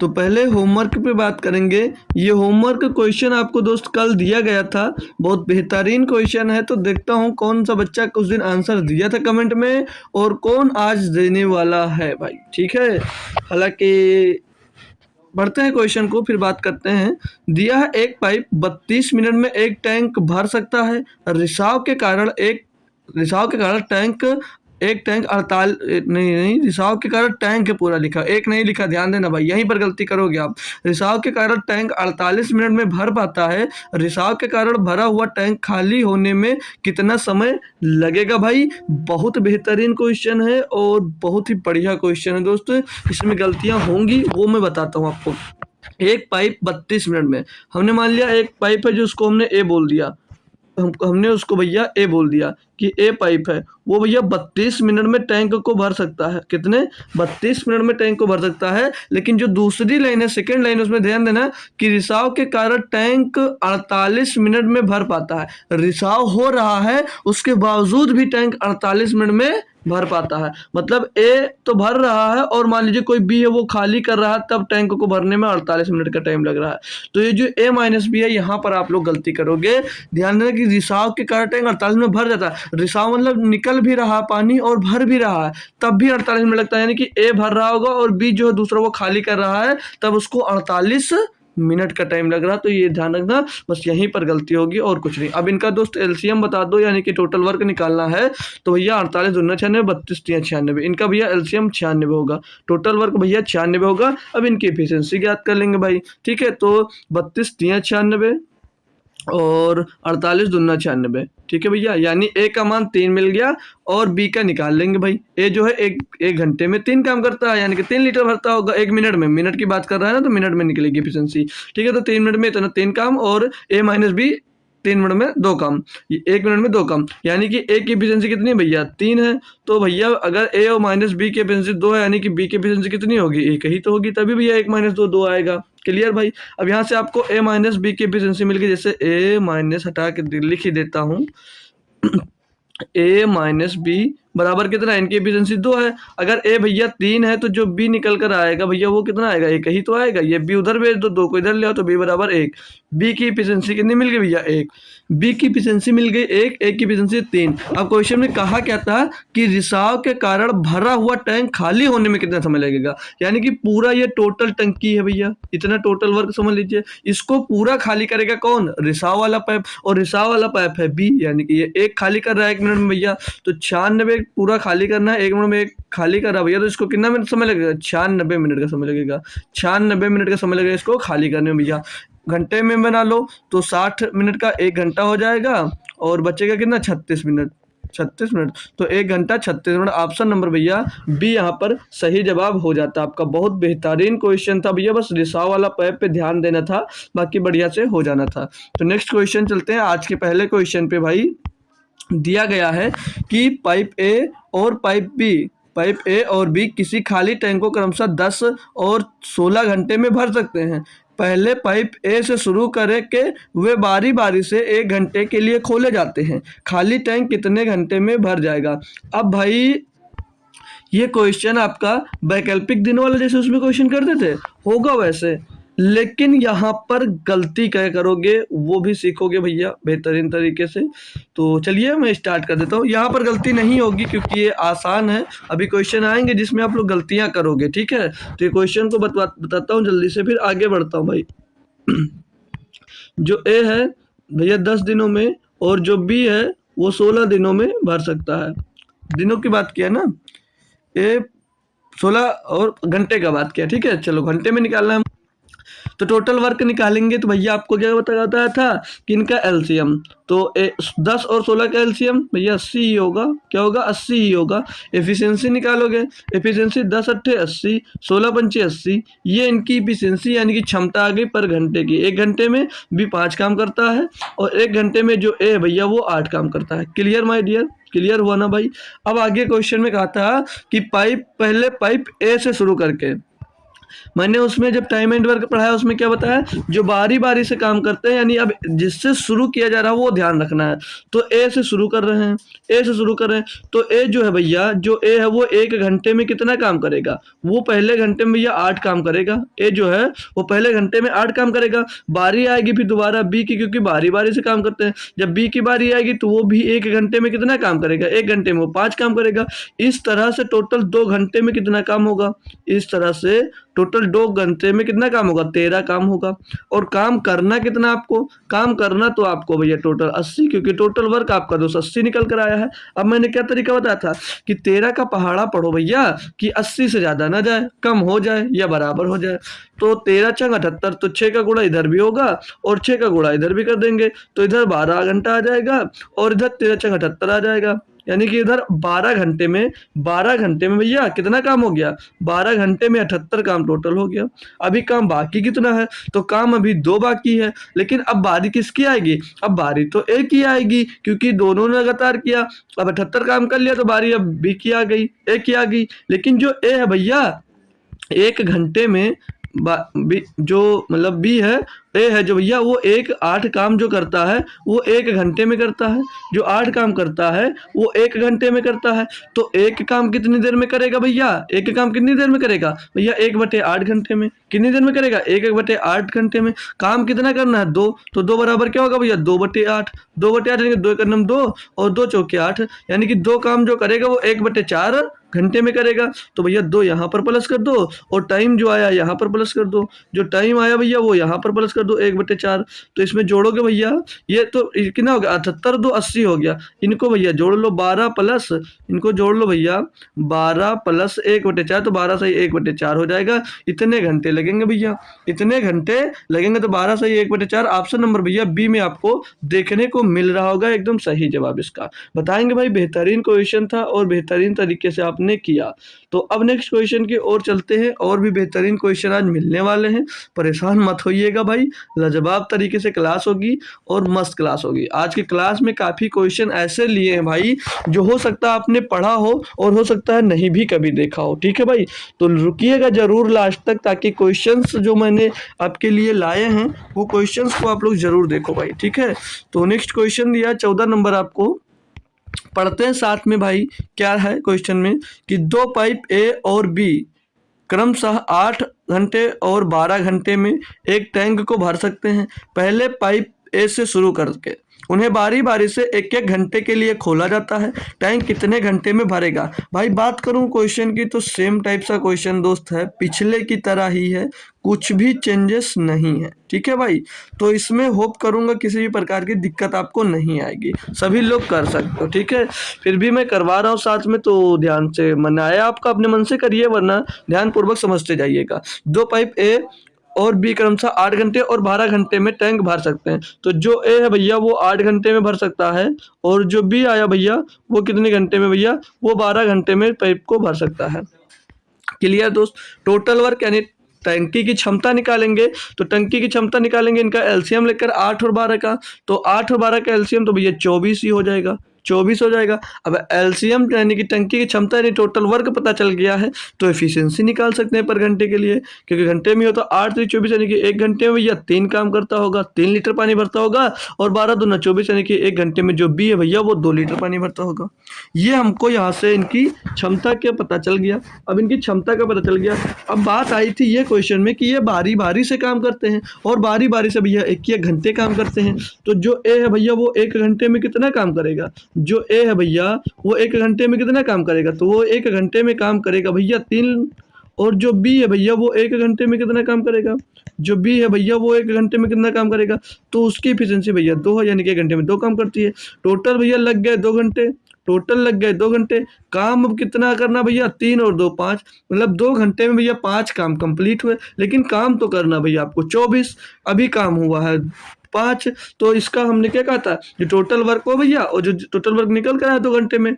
तो पहले होमवर्क पे बात करेंगे। ये होमवर्क क्वेश्चन आपको दोस्त कल दिया गया था, बहुत बेहतरीन क्वेश्चन है। तो देखता हूँ कौन सा बच्चा उस दिन आंसर दिया था कमेंट में और कौन आज देने वाला है भाई, ठीक है। हालांकि बढ़ते हैं क्वेश्चन को, फिर बात करते हैं। दिया है एक पाइप 32 मिनट में एक टैंक भर सकता है। रिसाव के कारण टैंक 48 नहीं रिसाव के कारण टैंक है पूरा लिखा, एक नहीं लिखा, ध्यान देना भाई, यहीं पर गलती करोगे आप। रिसाव के कारण टैंक 48 मिनट में भर पाता है। रिसाव के कारण भरा हुआ टैंक खाली होने में कितना समय लगेगा भाई। बहुत बेहतरीन क्वेश्चन है और बहुत ही बढ़िया क्वेश्चन है दोस्तों। इसमें गलतियां होंगी वो मैं बताता हूँ आपको। एक पाइप 32 मिनट में, हमने मान लिया एक पाइप है जो उसको हमने ए बोल दिया, हमने उसको भैया ए बोल दिया कि ए पाइप है, वो भैया 32 मिनट में टैंक को भर सकता है। कितने? 32 मिनट में टैंक को भर सकता है। लेकिन जो दूसरी लाइन है, सेकंड लाइन, उसमें ध्यान देना कि रिसाव के कारण टैंक 48 मिनट में भर पाता है। रिसाव हो रहा है उसके बावजूद भी टैंक 48 मिनट में भर पाता है। मतलब ए तो भर रहा है और मान लीजिए कोई बी है वो खाली कर रहा है, तब टैंक को भरने में 48 मिनट का टाइम लग रहा है। तो ये जो ए माइनस बी है, यहाँ पर आप लोग गलती करोगे। ध्यान देना कि रिसाव के कारण टैंक 48 में भर जाता है। रिसाव मतलब निकल भी रहा है पानी और भर भी रहा है, तब भी 48 मिनट लगता है। यानी कि ए भर रहा होगा और बी जो है दूसरा वो खाली कर रहा है, तब उसको 48 मिनट का टाइम लग रहा। तो ये ध्यान रखना, बस यहीं पर गलती होगी और कुछ नहीं। अब इनका दोस्त एलसीएम बता दो, यानी कि टोटल वर्क निकालना है। तो भैया 48 दूना 96, 32 तिया 96, इनका भैया एलसीएम 96 होगा, टोटल वर्क भैया 96 होगा। अब इनकी एफिशिएंसी ज्ञात कर लेंगे भाई, ठीक है। तो 32 तिया 96 और 48 दूना 96, ठीक है भैया। यानी ए का मान 3 मिल गया और बी का निकाल लेंगे भाई। ए जो है एक घंटे में 3 काम करता है, यानी कि 3 लीटर भरता होगा 1 मिनट में। मिनट की बात कर रहा है ना, तो मिनट में निकलेगी एफिशिएंसी, ठीक है। तो 3 मिनट में इतना 3 काम और ए माइनस बी 3 मिनट में 2 काम, 1 मिनट में 2 काम, यानी कि ए की एफिशिएंसी कितनी है भैया? 3 है। तो भैया अगर ए और माइनस बी की एफिशिएंसी 2 है, यानी कि बी की एफिशिएंसी कितनी होगी? एक ही तो होगी, तभी भैया 1 माइनस 2 2 आएगा। क्लियर भाई। अब यहाँ से आपको ए माइनस बी की एफिशिएंसी मिल गई। जैसे ए माइनस हटा के लिख ही देता हूँ ए माइनस बी बराबर कितना है? इनकी एफिशिएंसी 2 है। अगर ए भैया 3 है तो जो बी निकल कर आएगा भैया वो कितना आएगा? एक ही तो आएगा। ये बी उधर भेज दो, 2 को इधर ले आओ, तो बी बराबर 1। बी की एफिशिएंसी कितनी मिल गई भैया? 1। बी की एफिशिएंसी मिल गई 1, ए की एफिशिएंसी 3। अब क्वेश्चन में कहा क्या था कि रिसाव के कारण भरा हुआ टैंक खाली होने में कितना समय लगेगा। यानी कि पूरा ये टोटल टंकी है भैया, इतना टोटल वर्क समझ लीजिए। इसको पूरा खाली करेगा कौन? रिसाव वाला पाइप, और रिसाव वाला पाइप है बी, यानी कि ये एक खाली कर रहा है 1 मिनट में भैया। तो 96 पूरा खाली करना है, 1 मिनट में एक खाली कर रहा भैया, तो इसको कितना मिनट समय लगेगा? 96 मिनट का समय लगेगा। 96 मिनट का समय लगेगा इसको खाली करने में भैया। घंटे में बना लो तो 60 मिनट का 1 घंटा हो जाएगा और बचेगा कितना? 36 मिनट। 36 मिनट, तो 1 घंटा 36 मिनट। ऑप्शन नंबर भैया बी यहाँ पर सही जवाब हो जाता आपका। बहुत बेहतरीन क्वेश्चन था भैया, बस रिसाव वाला पाइप पे ध्यान देना था, बाकी बढ़िया से हो जाना था। तो नेक्स्ट क्वेश्चन चलते हैं। आज के पहले क्वेश्चन पे भाई दिया गया है कि पाइप ए और बी किसी खाली टैंक को क्रमशः 10 और 16 घंटे में भर सकते हैं। पहले पाइप ए से शुरू करें के वे बारी बारी से 1 घंटे के लिए खोले जाते हैं। खाली टैंक कितने घंटे में भर जाएगा? अब भाई ये क्वेश्चन आपका वैकल्पिक दिन वाला जैसे उसमें क्वेश्चन करते थे होगा वैसे, लेकिन यहाँ पर गलती क्या करोगे वो भी सीखोगे भैया बेहतरीन तरीके से। तो चलिए मैं स्टार्ट कर देता हूँ। यहाँ पर गलती नहीं होगी क्योंकि ये आसान है। अभी क्वेश्चन आएंगे जिसमें आप लोग गलतियाँ करोगे, ठीक है। तो ये क्वेश्चन को बताता हूँ जल्दी से, फिर आगे बढ़ता हूँ भाई। जो ए है भैया 10 दिनों में और जो बी है वो 16 दिनों में भर सकता है। दिनों की बात किया ना, ए 16 और घंटे का बात किया, ठीक है। चलो घंटे में निकालना है तो टोटल वर्क निकालेंगे। तो भैया आपको क्या बताया था कि इनका एलसीएम, तो 10 और 16 का एलसीएम भैया 80 ही होगा। क्या होगा? 80 ही होगा। एफिशिएंसी निकालोगे, एफिशिएंसी 10 अट्ठे 80, 16 पंचे 80। ये इनकी एफिशिएंसी यानी कि क्षमता आ गई पर घंटे की। 1 घंटे में भी 5 काम करता है और 1 घंटे में जो ए भैया वो 8 काम करता है। Clear my dear? क्लियर हुआ ना भाई। अब आगे क्वेश्चन में कहा था कि पहले पाइप ए से शुरू करके मैंने उसमें जब टाइम एंड वर्क पढ़ाया उसमें क्या बताया, जो बारी बारी से काम करते हैं, यानी अब जिससे शुरू किया जा रहा है वो ध्यान रखना है। तो ए से शुरू कर रहे हैं, ए से शुरू कर रहे हैं, तो ए जो है भैया, जो ए है वो 1 घंटे में कितना काम करेगा, वो पहले घंटे में भैया 8 काम करेगा। ए जो है वो पहले घंटे में 8 काम करेगा। बारी आएगी फिर दोबारा बी की, क्योंकि बारी बारी से काम करते हैं, जब बी की बारी आएगी तो वो भी 1 घंटे में कितना काम करेगा, 1 घंटे में वो 5 काम करेगा। इस तरह से टोटल 2 घंटे में कितना काम होगा, इस तरह से टोटल 2 घंटे में कितना काम होगा, 13 काम होगा। और काम करना कितना आपको, काम करना तो आपको भैया टोटल 80, क्योंकि टोटल वर्क आपका 280 निकल कर आया है। अब मैंने क्या तरीका बताया था कि 13 का पहाड़ा पढ़ो भैया, कि 80 से ज़्यादा ना जाए, कम हो जाए या बराबर हो जाए। तो 13 छंग 78, तो 6 का गुणा इधर भी होगा और 6 का गुणा इधर भी कर देंगे, तो इधर 12 घंटा आ जाएगा और इधर 13 छंग 78 आ जाएगा। यानी कि इधर 12 घंटे में भैया कितना काम हो गया, 12 घंटे में 78 काम टोटल हो गया। अभी काम बाकी कितना है, तो काम अभी 2 बाकी है, लेकिन अब बारी किसकी आएगी, अब बारी तो ए की आएगी, क्योंकि दोनों ने लगातार किया। अब 78 काम कर लिया तो बारी अब बी की आ गई, ए की आ गई। लेकिन जो ए है भैया 1 घंटे में जो मतलब बी है, ए है जो भैया, वो 8 काम जो करता है वो 1 घंटे में करता है। जो 8 काम करता है वो 1 घंटे में करता है। तो एक काम कितनी देर में करेगा भैया, एक काम कितनी देर में करेगा भैया, 1/8 घंटे में। कितनी देर में करेगा, 1/8 घंटे में। काम कितना करना है, 2, तो 2 बराबर क्या होगा भैया, 2/8। 2/8 यानी कि 2 का नम 2 और 2 चौके 8, यानी कि 2 काम जो करेगा वो 1/4 घंटे में करेगा। तो भैया 2 यहाँ पर प्लस कर दो और टाइम जो आया यहाँ पर प्लस कर दो, जो टाइम आया भैया वो यहाँ पर प्लस कर दो 1/4। तो इसमें जोड़ोगे भैया, ये तो कितना हो गया, 78 2 80 हो गया। इनको भैया जोड़ लो 12 प्लस, इनको जोड़ लो भैया 12 प्लस 1/4, तो 12 सही 1/4 हो जाएगा। इतने घंटे लगेंगे भैया, इतने घंटे लगेंगे। तो 12 सही 1/4 ऑप्शन नंबर भैया बी में आपको देखने को मिल रहा होगा, एकदम सही जवाब इसका। बताएंगे भाई, बेहतरीन क्वेश्चन था और बेहतरीन तरीके से आपने किया। तो अब नेक्स्ट क्वेश्चन की ओर चलते हैं, और भी बेहतरीन क्वेश्चन आज मिलने वाले हैं, परेशान मत होइएगा भाई, लाजवाब तरीके से क्लास होगी और मस्त क्लास होगी। आज की क्लास में काफ़ी क्वेश्चन ऐसे लिए हैं भाई जो हो सकता है आपने पढ़ा हो और हो सकता है नहीं भी कभी देखा हो, ठीक है भाई। तो रुकिएगा जरूर लास्ट तक, ताकि क्वेश्चंस जो मैंने आपके लिए लाए हैं वो क्वेश्चंस को आप लोग जरूर देखो भाई, ठीक है। तो नेक्स्ट क्वेश्चन दिया 14 नंबर, आपको पढ़ते हैं साथ में भाई। क्या है क्वेश्चन में कि 2 पाइप ए और बी क्रमशः 8 घंटे और 12 घंटे में एक टैंक को भर सकते हैं। पहले पाइप ए से शुरू करके उन्हें बारी बारी से 1-1 घंटे के लिए खोला जाता है। टैंक कितने घंटे में भरेगा। भाई बात करूं क्वेश्चन की, तो सेम टाइप सा क्वेश्चन दोस्त है, पिछले की तरह ही है, कुछ भी चेंजेस नहीं है, ठीक है भाई। तो इसमें होप करूंगा किसी भी प्रकार की दिक्कत आपको नहीं आएगी, सभी लोग कर सकते हो, ठीक है। फिर भी मैं करवा रहा हूँ साथ में, तो ध्यान से मन आया आपका अपने मन से करिए, वरना ध्यानपूर्वक समझते जाइएगा। 2 पाइप ए और बी क्रमशः 8 घंटे और 12 घंटे में टैंक भर सकते हैं। तो जो ए है भैया वो 8 घंटे में भर सकता है, और जो बी आया भैया वो कितने घंटे में भैया, वो 12 घंटे में पाइप को भर सकता है। क्लियर दोस्त। टोटल वर्क यानी टंकी की क्षमता निकालेंगे, तो टंकी की क्षमता निकालेंगे, इनका एलसीएम लेकर 8 और 12 का, तो 8 और 12 का एलसीएम तो भैया 24 ही हो जाएगा, 24 हो जाएगा। अब एलसीएम यानी कि टंकी की क्षमता यानी टोटल वर्क पता चल गया है, तो एफिशिएंसी निकाल सकते हैं पर घंटे के लिए, क्योंकि घंटे में होता 8 3 24 यानी कि 1 घंटे में भैया 3 काम करता होगा, 3 लीटर पानी भरता होगा, और 12 दूना 24 यानी कि 1 घंटे में जो बी है भैया वो 2 लीटर पानी भरता होगा। ये हमको यहाँ से इनकी क्षमता का पता चल गया। अब इनकी क्षमता का पता चल गया। अब बात आई थी ये क्वेश्चन में कि ये बारी बारी से काम करते हैं, और बारी बारी से भैया 1-1 घंटे काम करते हैं। तो जो ए है भैया वो 1 घंटे में कितना काम करेगा, जो ए है भैया वो 1 घंटे में कितना काम करेगा, तो वो 1 घंटे में काम करेगा भैया 3। और जो बी है भैया वो 1 घंटे में कितना काम करेगा, जो बी है भैया वो 1 घंटे में कितना काम करेगा, तो उसकी एफिशिएंसी भैया 2 है, यानी कि 1 घंटे में 2 काम करती है। टोटल भैया लग गए 2 घंटे, टोटल लग गए 2 घंटे। काम अब कितना करना भैया, 3 और 2 5, मतलब 2 घंटे में भैया 5 काम कंप्लीट हुए, लेकिन काम तो करना भैया आपको 24, अभी काम हुआ है 5। तो इसका हमने क्या कहा था, जो टोटल वर्क हो भैया, और जो टोटल वर्क निकल कर आया 2 घंटे में,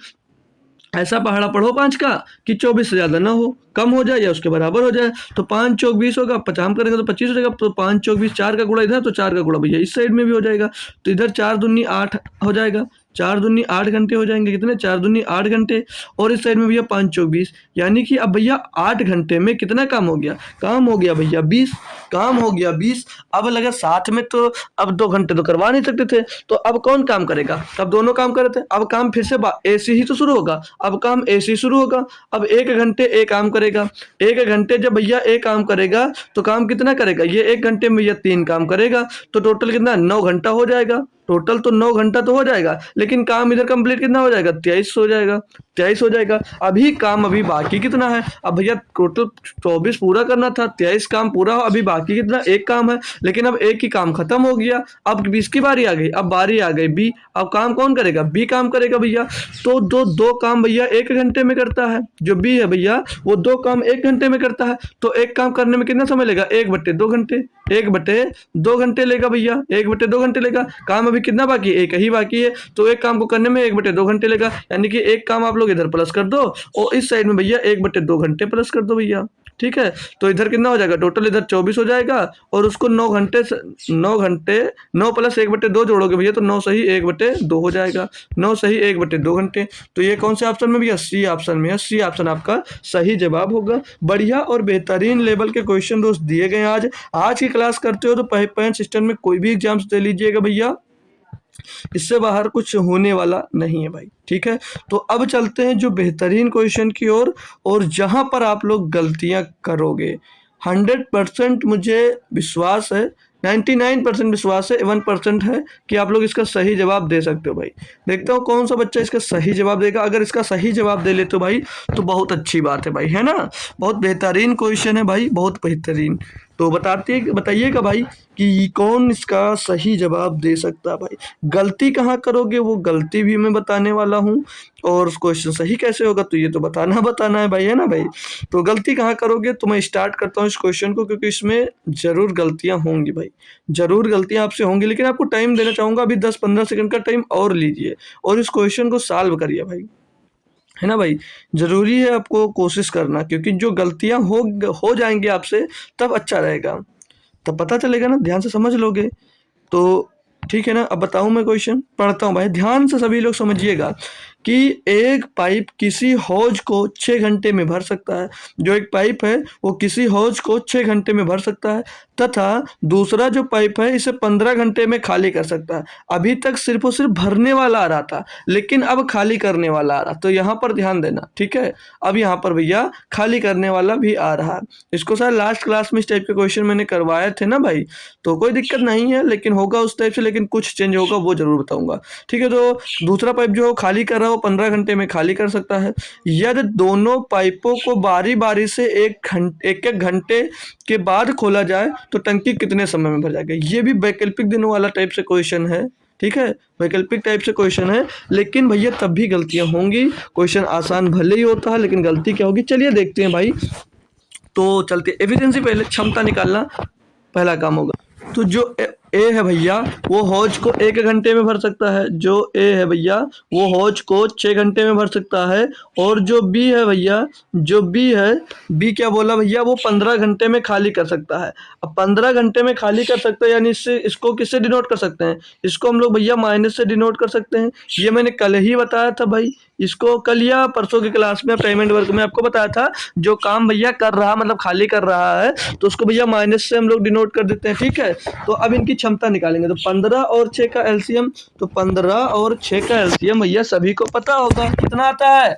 ऐसा पहाड़ा पढ़ो 5 का कि 24 से ज़्यादा ना हो, कम हो जाए या उसके बराबर हो जाए। तो 5 चौक 20 होगा, 50 करेंगे तो 25 हो जाएगा। तो 5 चौक 20, 4 का गुणा इधर, तो 4 का गुणा भैया इस साइड में भी हो जाएगा, तो इधर 4 दूनी 8 हो जाएगा, 4 दूनी 8 घंटे हो जाएंगे, कितने 4 दूनी 8 घंटे, और इस साइड में भैया 5 चौक 20, यानी कि अब भैया 8 घंटे में कितना काम हो गया, काम हो गया भैया 20, काम हो गया 20। अब लगा साथ में तो अब 2 घंटे तो करवा नहीं सकते थे, तो अब कौन काम करेगा, अब दोनों काम कर रहे थे, अब काम फिर से एसी ही तो शुरू होगा, अब काम एसी शुरू होगा। अब 1 घंटे ए काम करेगा, 1 घंटे जब भैया ए काम करेगा तो काम कितना करेगा, ये 1 घंटे में भैया 3 काम करेगा, तो टोटल कितना 9 घंटा हो जाएगा, टोटल तो 9 घंटा तो हो जाएगा, लेकिन काम इधर कंप्लीट कितना हो जाएगा, 23 हो जाएगा, 23 हो जाएगा। अभी काम अभी बाकी कितना है, अब भैया टोटल 24 पूरा करना था, 23 काम पूरा हो, अभी बाकी कितना, एक काम है, लेकिन अब एक ही काम खत्म हो गया, अब 20 की बारी आ गई, अब बारी आ गई बी, अब काम कौन करेगा, बी काम करेगा भैया। तो दो काम भैया 1 घंटे में करता है, जो बी है भैया वो 2 काम 1 घंटे में करता है, तो एक काम करने में कितना समय लेगा, 1/2 घंटे, 1/2 घंटे लेगा भैया, 1/2 घंटे लेगा। काम अभी कितना बाकी है, एक ही बाकी है, तो एक काम को करने में 1/2 घंटे लेगा, यानी कि एक काम आप लोग इधर प्लस कर दो और इस साइड में भैया 1/2 घंटे प्लस कर दो भैया, ठीक है। तो इधर कितना हो जाएगा, टोटल इधर 24 हो जाएगा, और उसको 9 घंटे 9 प्लस 1/2 जोड़ोगे भैया तो 9 सही 1/2 हो जाएगा, 9 सही 1/2 घंटे। तो ये कौन से ऑप्शन में भैया, सी ऑप्शन में है, सी ऑप्शन आपका सही जवाब होगा। बढ़िया और बेहतरीन लेवल के क्वेश्चन दोस्त दिए गए आज की क्लास करते हो तो पैंट सिस्टम में कोई भी एग्जाम्स दे लीजिएगा भैया, इससे बाहर कुछ होने वाला नहीं है भाई, ठीक है। तो अब चलते हैं जो बेहतरीन क्वेश्चन की ओर, और जहां पर आप लोग गलतियां करोगे 100% मुझे विश्वास है, 99% विश्वास है, 1% है कि आप लोग इसका सही जवाब दे सकते हो भाई। देखता हूँ कौन सा बच्चा इसका सही जवाब देगा, अगर इसका सही जवाब दे लेते हो भाई तो बहुत अच्छी बात है भाई, है ना। बहुत बेहतरीन क्वेश्चन है भाई, बहुत बेहतरीन। तो बताइएगा भाई कि कौन इसका सही जवाब दे सकता है भाई। गलती कहाँ करोगे वो गलती भी मैं बताने वाला हूँ, और क्वेश्चन सही कैसे होगा तो ये तो बताना है भाई, है ना भाई। तो गलती कहाँ करोगे तो मैं स्टार्ट करता हूँ इस क्वेश्चन को, क्योंकि इसमें ज़रूर गलतियाँ होंगी भाई, ज़रूर गलतियाँ आपसे होंगी, लेकिन आपको टाइम देना चाहूँगा, अभी 10-15 सेकंड का टाइम और लीजिए और इस क्वेश्चन को सॉल्व करिए भाई, है ना भाई। ज़रूरी है आपको कोशिश करना, क्योंकि जो गलतियाँ हो जाएंगी आपसे तब अच्छा रहेगा, तब पता चलेगा ना, ध्यान से समझ लोगे तो ठीक है ना। अब बताऊं मैं क्वेश्चन, पढ़ता हूं भाई, ध्यान से सभी लोग समझिएगा कि एक पाइप किसी हौज को 6 घंटे में भर सकता है, जो एक पाइप है वो किसी हौज को 6 घंटे में भर सकता है, तथा दूसरा जो पाइप है इसे 15 घंटे में खाली कर सकता है। अभी तक सिर्फ और सिर्फ भरने वाला आ रहा था, लेकिन अब खाली करने वाला आ रहा, तो यहाँ पर ध्यान देना, ठीक है। अब यहाँ पर भैया खाली करने वाला भी आ रहा है। इसको शायद लास्ट क्लास में इस टाइप के क्वेश्चन मैंने करवाए थे ना भाई, तो कोई दिक्कत नहीं है, लेकिन होगा उस टाइप से, लेकिन कुछ चेंज होगा वो जरूर बताऊंगा, ठीक है। तो दूसरा पाइप जो खाली कर रहा है वो 15 घंटे में खाली कर सकता है। यदि दोनों पाइपों को बारी बारी से एक घंटे के बाद खोला जाए तो टंकी कितने समय में भर जाएगा। ये भी वैकल्पिक दिनों वाला टाइप से क्वेश्चन है, ठीक है, वैकल्पिक टाइप से क्वेश्चन है, लेकिन भैया तब भी गलतियां होंगी। क्वेश्चन आसान भले ही होता है, लेकिन गलती क्या होगी चलिए देखते हैं भाई। तो चलते एफिशिएंसी, पहले क्षमता निकालना पहला काम होगा। तो जो ए है भैया वो हौज को 1 घंटे में भर सकता है, जो ए है भैया वो हौज को 6 घंटे में भर सकता है, और जो बी है भैया, जो बी है, बी क्या बोला भैया, वो 15 घंटे में खाली कर सकता है। अब 15 घंटे में खाली कर सकता है, यानी इसको किससे डिनोट कर सकते हैं, इसको हम लोग भैया माइनस से डिनोट कर सकते हैं। ये मैंने कल ही बताया था भाई, इसको कल या परसों की क्लास में पेमेंट वर्क में आपको बताया था, जो काम भैया कर रहा मतलब खाली कर रहा है तो उसको भैया माइनस से हम लोग डिनोट कर देते हैं, ठीक है। तो अब इनकी क्षमता निकालेंगे, तो 15 और 6 का एलसीएम, तो 15 और 6 का एलसीएम भैया सभी को पता होगा कितना आता है,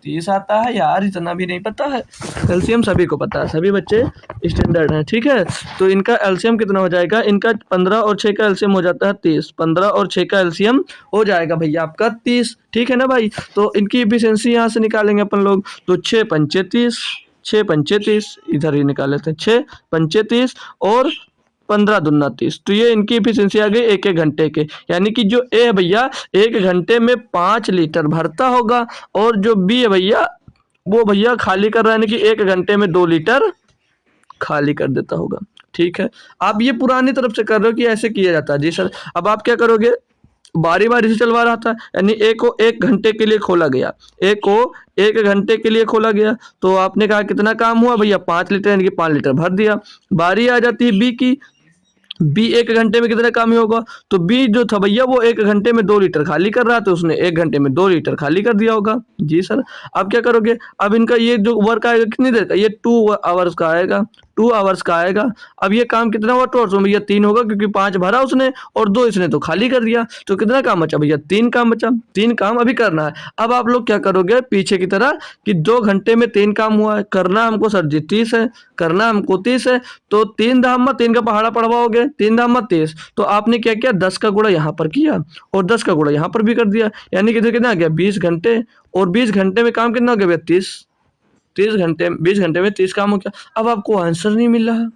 30 आता है यार, इतना भी नहीं पता है। एलसीएम सभी को पता है, सभी बच्चे स्टैंडर्ड हैं, ठीक है। तो इनका एलसीएम कितना हो जाएगा, इनका 15 और 6 का एलसीएम हो जाता है 30, 15 और 6 का एलसीएम हो जाएगा भैया आपका 30, ठीक है ना भाई। तो इनकी एफिशिएंसी यहाँ से निकालेंगे अपन लोग, तो 6 पंचे 30, 6 पंचे 30, इधर ही निकाल लेते हैं, 6 पंचे 30 और 15 दूना 30, तो ये इनकी एफिशिएंसी आ गई 1-1 घंटे के, यानी कि जो ए है भैया 1 घंटे में 5 लीटर भरता होगा, और जो बी है भैया वो भैया खाली कर रहा है, यानी कि 1 घंटे में 2 लीटर खाली कर देता होगा, ठीक है। आप ये पुरानी तरफ से कर रहे हो कि ऐसे किया जाता है, जी सर। अब आप क्या करोगे, बारी बारी से चलवा रहा था, यानी ए को 1 घंटे के लिए खोला गया, ए को 1 घंटे के लिए खोला गया, तो आपने कहा कितना काम हुआ भैया 5 लीटर, यानी कि 5 लीटर भर दिया। बारी आ जाती है बी की, बी 1 घंटे में कितना काम ही होगा, तो बी जो था भैया वो 1 घंटे में 2 लीटर खाली कर रहा था, उसने 1 घंटे में 2 लीटर खाली कर दिया होगा। जी सर। अब क्या करोगे, अब इनका ये जो वर्क आएगा कितनी देर का, ये 2 आवर्स का आएगा, 2 आवर्स का आएगा। अब ये काम कितना हुआ 2 आवर्स में भैया 3 होगा, क्योंकि 5 भरा उसने और 2 इसने तो खाली कर दिया, तो कितना काम बचा भैया 3 काम बचा। 3 काम अभी करना है। अब आप लोग क्या करोगे पीछे की तरह कि 2 घंटे में 3 काम हुआ है, करना हमको सर जी 30 है, करना हमको 30 है, तो 3 धाम 3 का पहाड़ा पड़वाओगे, 3 धाम 30, तो आपने क्या किया 10 का गुणा यहाँ पर किया और 10 का गुणा यहाँ पर भी कर दिया, यानी कि कितना आ गया 20 घंटे, और 20 घंटे में काम कितना हो गया भैया 30, 30 घंटे 20 घंटे में 30 काम हो गया। अब आपको आंसर नहीं मिल रहा,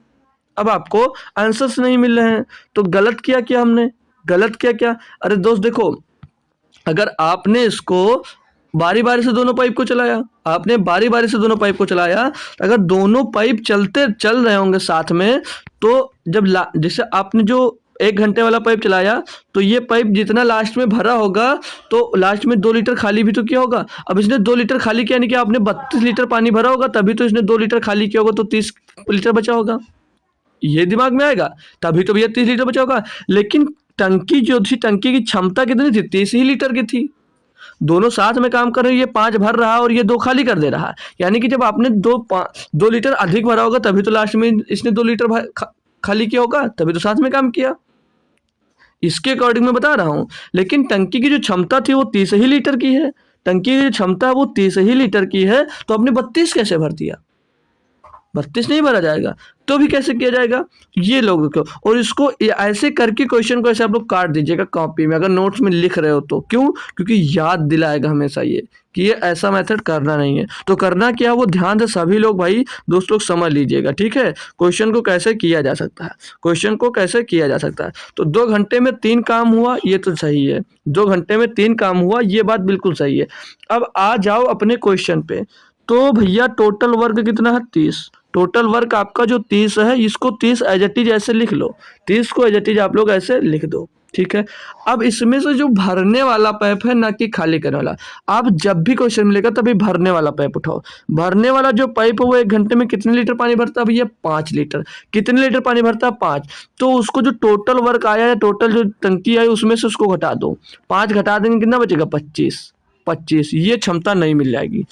अब आपको आंसर्स नहीं मिल रहे हैं, तो गलत किया क्या हमने, गलत किया क्या। अरे दोस्त देखो, अगर आपने इसको बारी बारी से दोनों पाइप को चलाया, आपने बारी बारी से दोनों पाइप को चलाया, अगर दोनों पाइप चल रहे होंगे साथ में, तो जब जैसे आपने जो 1 घंटे वाला पाइप चलाया, तो ये पाइप जितना लास्ट में भरा होगा, तो लास्ट में 2 लीटर खाली भी तो किया होगा। अब इसने 2 लीटर खाली किया, यानी कि आपने 32 लीटर पानी भरा होगा, तभी तो इसने 2 लीटर खाली किया होगा, तो 30 लीटर बचा होगा। ये दिमाग में आएगा, तभी तो भैया 30 लीटर बचा होगा। लेकिन टंकी जो थी, टंकी की क्षमता कितनी थी, 30 ही लीटर की थी। दोनों साथ में काम कर रहे हैं, ये 5 भर रहा है और ये 2 खाली कर दे रहा है, यानी कि जब आपने 2 लीटर अधिक भरा होगा, तभी तो लास्ट में इसने 2 लीटर खाली किया होगा, तभी तो साथ में काम किया। इसके अकॉर्डिंग मैं बता रहा हूँ। लेकिन टंकी की जो क्षमता थी वो 30 ही लीटर की है, टंकी की जो क्षमता है वो 30 ही लीटर की है, तो आपने 32 कैसे भर दिया, 32 नहीं भरा जाएगा, तो भी कैसे किया जाएगा, ये लोग को। और इसको ऐसे करके क्वेश्चन को ऐसे आप लोग काट दीजिएगा कॉपी में, अगर नोट्स में लिख रहे हो तो। क्यों, क्योंकि याद दिलाएगा हमेशा ये कि ये ऐसा मेथड करना नहीं है। तो करना क्या, वो ध्यान से सभी लोग भाई दोस्त लोग समझ लीजिएगा, ठीक है। क्वेश्चन को कैसे किया जा सकता है, क्वेश्चन को कैसे किया जा सकता है। तो 2 घंटे में 3 काम हुआ, ये तो सही है, 2 घंटे में 3 काम हुआ, ये बात बिल्कुल सही है। अब आ जाओ अपने क्वेश्चन पे। तो भैया टोटल वर्क कितना है 30, टोटल वर्क आपका जो 30 है, इसको 30 एज इट इज ऐसे लिख लो, 30 को एज इट इज आप लोग ऐसे लिख दो, ठीक है। अब इसमें से जो भरने वाला पाइप है, ना कि खाली करने वाला, आप जब भी क्वेश्चन मिलेगा तभी भरने वाला पाइप उठाओ। भरने वाला जो पाइप है वो 1 घंटे में कितने लीटर पानी भरता है भैया 5 लीटर। कितने लीटर पानी भरता है 5, तो उसको जो टोटल वर्क आया है, टोटल जो टंकी आई उसमें से उसको घटा दो, 5 घटा देंगे कितना बचेगा 25, 25 ये क्षमता नहीं मिल जाएगी।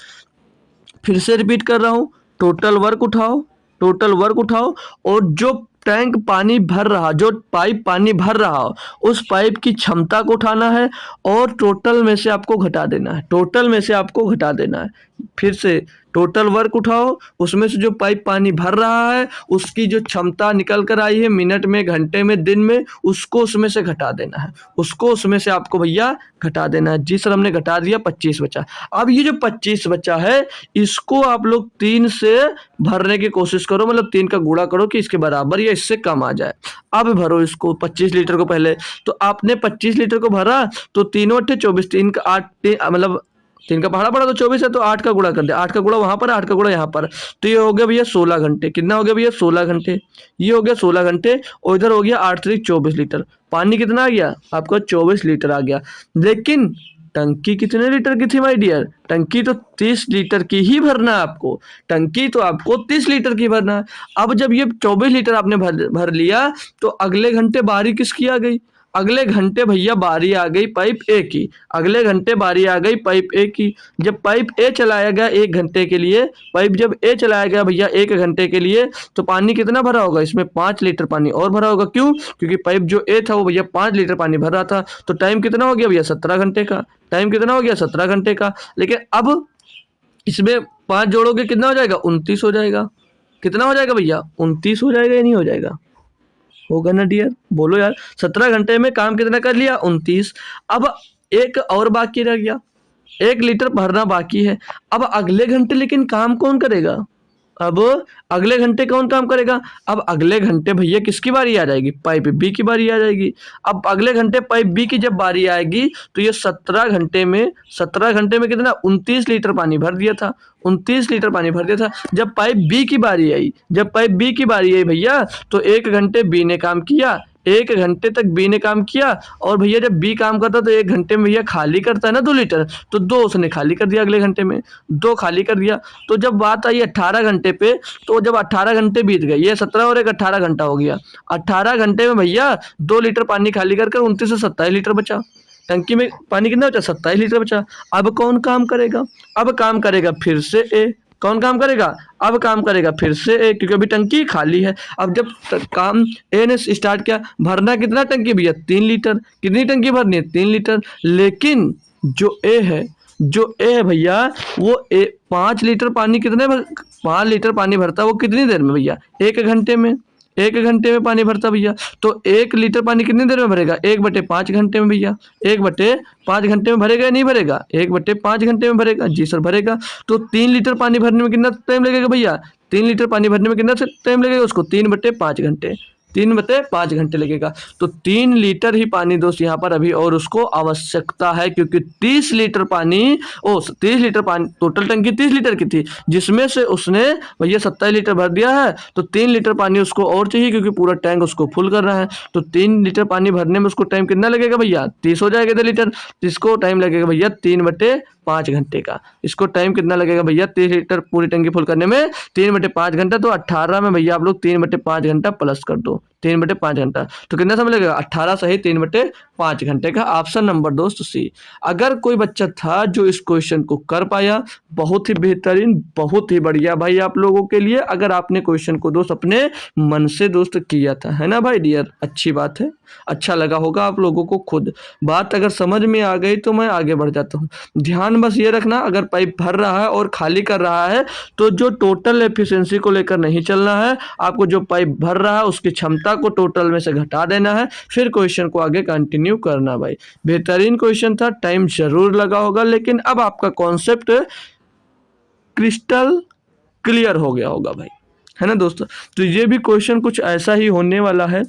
फिर से रिपीट कर रहा हूँ, टोटल वर्क उठाओ, टोटल वर्क उठाओ, और जो टैंक पानी भर रहा, जो पाइप पानी भर रहा हो, उस पाइप की क्षमता को उठाना है और टोटल में से आपको घटा देना है, टोटल में से आपको घटा देना है। फिर से टोटल वर्क उठाओ, उसमें से जो पाइप पानी भर रहा है उसकी जो क्षमता निकल कर आई है मिनट में, घंटे में, दिन में, उसको उसमें से घटा देना है, उसको उसमें से आपको भैया घटा देना है। जी सर हमने घटा दिया, 25 बचा। अब ये जो 25 बचा है, इसको आप लोग 3 से भरने की कोशिश करो, मतलब 3 का गुणा करो कि इसके बराबर या इससे कम आ जाए। अब भरो इसको 25 लीटर को पहले, तो आपने 25 लीटर को भरा, तो 3 × 8 = 24, 3 का 8, मतलब 3 का पहाड़ा पड़ा तो 24 है, तो 8 का गुणा कर दिया, 8 का गुणा वहां पर, 8 का गुणा यहाँ पर, तो ये हो गया भैया 16 घंटे। कितना हो गया भैया 16 घंटे, ये हो गया 16 घंटे, और इधर हो गया 8 3 24 लीटर। पानी कितना आ गया आपका 24 लीटर आ गया। लेकिन टंकी कितने लीटर की थी माय डियर, टंकी तो 30 लीटर की ही भरना है आपको, टंकी तो आपको 30 लीटर की भरना है। अब जब ये 24 लीटर आपने भर लिया, तो अगले घंटे बारी किसकी आ गई, अगले घंटे भैया बारी आ गई पाइप ए की, अगले घंटे बारी आ गई पाइप ए की। जब पाइप ए चलाया गया 1 घंटे के लिए, पाइप जब ए चलाया गया भैया 1 घंटे के लिए, तो पानी कितना भरा होगा, इसमें 5 लीटर पानी और भरा होगा। क्यों, क्योंकि पाइप जो ए था वो भैया 5 लीटर पानी भर रहा था। तो टाइम कितना हो गया भैया 17 घंटे का, टाइम कितना हो गया 17 घंटे का। लेकिन अब इसमें 5 जोड़ोगे कितना हो जाएगा 29 हो जाएगा। कितना हो जाएगा भैया 29 हो जाएगा या नहीं हो जाएगा, होगा ना डियर, बोलो यार। 17 घंटे में काम कितना कर लिया 29। अब एक और बाकी रह गया, 1 लीटर भरना बाकी है। अब अगले घंटे लेकिन काम कौन करेगा, अब अगले घंटे कौन काम करेगा, अब अगले घंटे भैया किसकी बारी आ जाएगी, पाइप बी की बारी आ जाएगी। अब अगले घंटे पाइप बी की जब बारी आएगी, तो ये 17 घंटे में कितना 29 लीटर पानी भर दिया था, 29 लीटर पानी भर दिया था। जब पाइप बी की बारी आई, भैया, तो 1 घंटे बी ने काम किया, 1 घंटे तक बी ने काम किया, और भैया जब बी काम करता तो 1 घंटे में भैया खाली करता है ना 2 लीटर, तो 2 उसने खाली कर दिया अगले घंटे में, 2 खाली कर दिया। तो जब बात आई 18 घंटे पे, तो जब 18 घंटे बीत गए, ये 17 और एक 18 घंटा हो गया, 18 घंटे में भैया 2 लीटर पानी खाली कर 29 से 27 लीटर बचा। टंकी में पानी कितना बचा? 27 लीटर बचा। अब कौन काम करेगा? अब काम करेगा फिर से ए। कौन काम करेगा? अब काम करेगा फिर से ए, क्योंकि अभी टंकी खाली है। अब जब काम ए ने स्टार्ट किया, भरना कितना टंकी भैया? 3 लीटर। कितनी टंकी भरनी है? 3 लीटर। लेकिन जो ए है भैया, वो 5 लीटर पानी 5 लीटर पानी भरता है वो कितनी देर में भैया? 1 घंटे में। 1 घंटे में पानी भरता भैया। तो 1 लीटर पानी कितनी देर में भरेगा? 1/5 घंटे में भैया। 1/5 घंटे में भरेगा या नहीं भरेगा? 1/5 घंटे में भरेगा। जी सर भरेगा। तो 3 लीटर पानी भरने में कितना टाइम लगेगा भैया? 3 लीटर पानी भरने में कितना टाइम लगेगा उसको? 3/5 घंटे। 3/5 घंटे लगेगा। तो 3 लीटर ही पानी दोस्त यहाँ पर अभी और उसको आवश्यकता है, क्योंकि 30 लीटर पानी 30 लीटर पानी, टोटल टंकी 30 लीटर की थी, जिसमें से उसने भैया 27 लीटर भर दिया है। तो 3 लीटर पानी उसको और चाहिए, क्योंकि पूरा टैंक उसको फुल करना है। तो 3 लीटर पानी भरने में उसको टाइम कितना लगेगा भैया? 30 हो जाएगा 2 लीटर। इसको टाइम लगेगा भैया 3/5 घंटे का। इसको टाइम कितना लगेगा भैया? 30 लीटर पूरी टंकी फुल करने में 3/5 घंटा। तो 18 में भैया आप लोग 3/5 घंटा प्लस कर दो, 3/5 घंटा। तो कितना समय लगेगा? 18 सही 3/5 घंटे का। ऑप्शन नंबर दोस्त सी। अगर कोई बच्चा था जो इस क्वेश्चन को कर पाया, बहुत ही बेहतरीन, बहुत ही बढ़िया भाई आप लोगों के लिए। अगर आपने क्वेश्चन को दोस्त अपने मन से दोस्त किया था, है ना भाई डियर? अच्छी बात है, अच्छा लगा होगा आप लोगों को खुद। बात अगर समझ में आ गई तो मैं आगे बढ़ जाता हूँ। ध्यान बस ये रखना, अगर पाइप भर रहा है और खाली कर रहा है तो जो टोटल एफिशिएंसी को लेकर नहीं चलना है। आपको जो पाइप भर रहा है उसकी क्षमता को टोटल में से घटा देना है, फिर क्वेश्चन को आगे कंटिन्यू करना भाई। बेहतरीन क्वेश्चन था, टाइम जरूर लगा होगा, लेकिन अब आपका कॉन्सेप्ट क्रिस्टल क्लियर हो गया होगा भाई, है ना दोस्तों? तो ये भी क्वेश्चन कुछ ऐसा ही होने वाला है।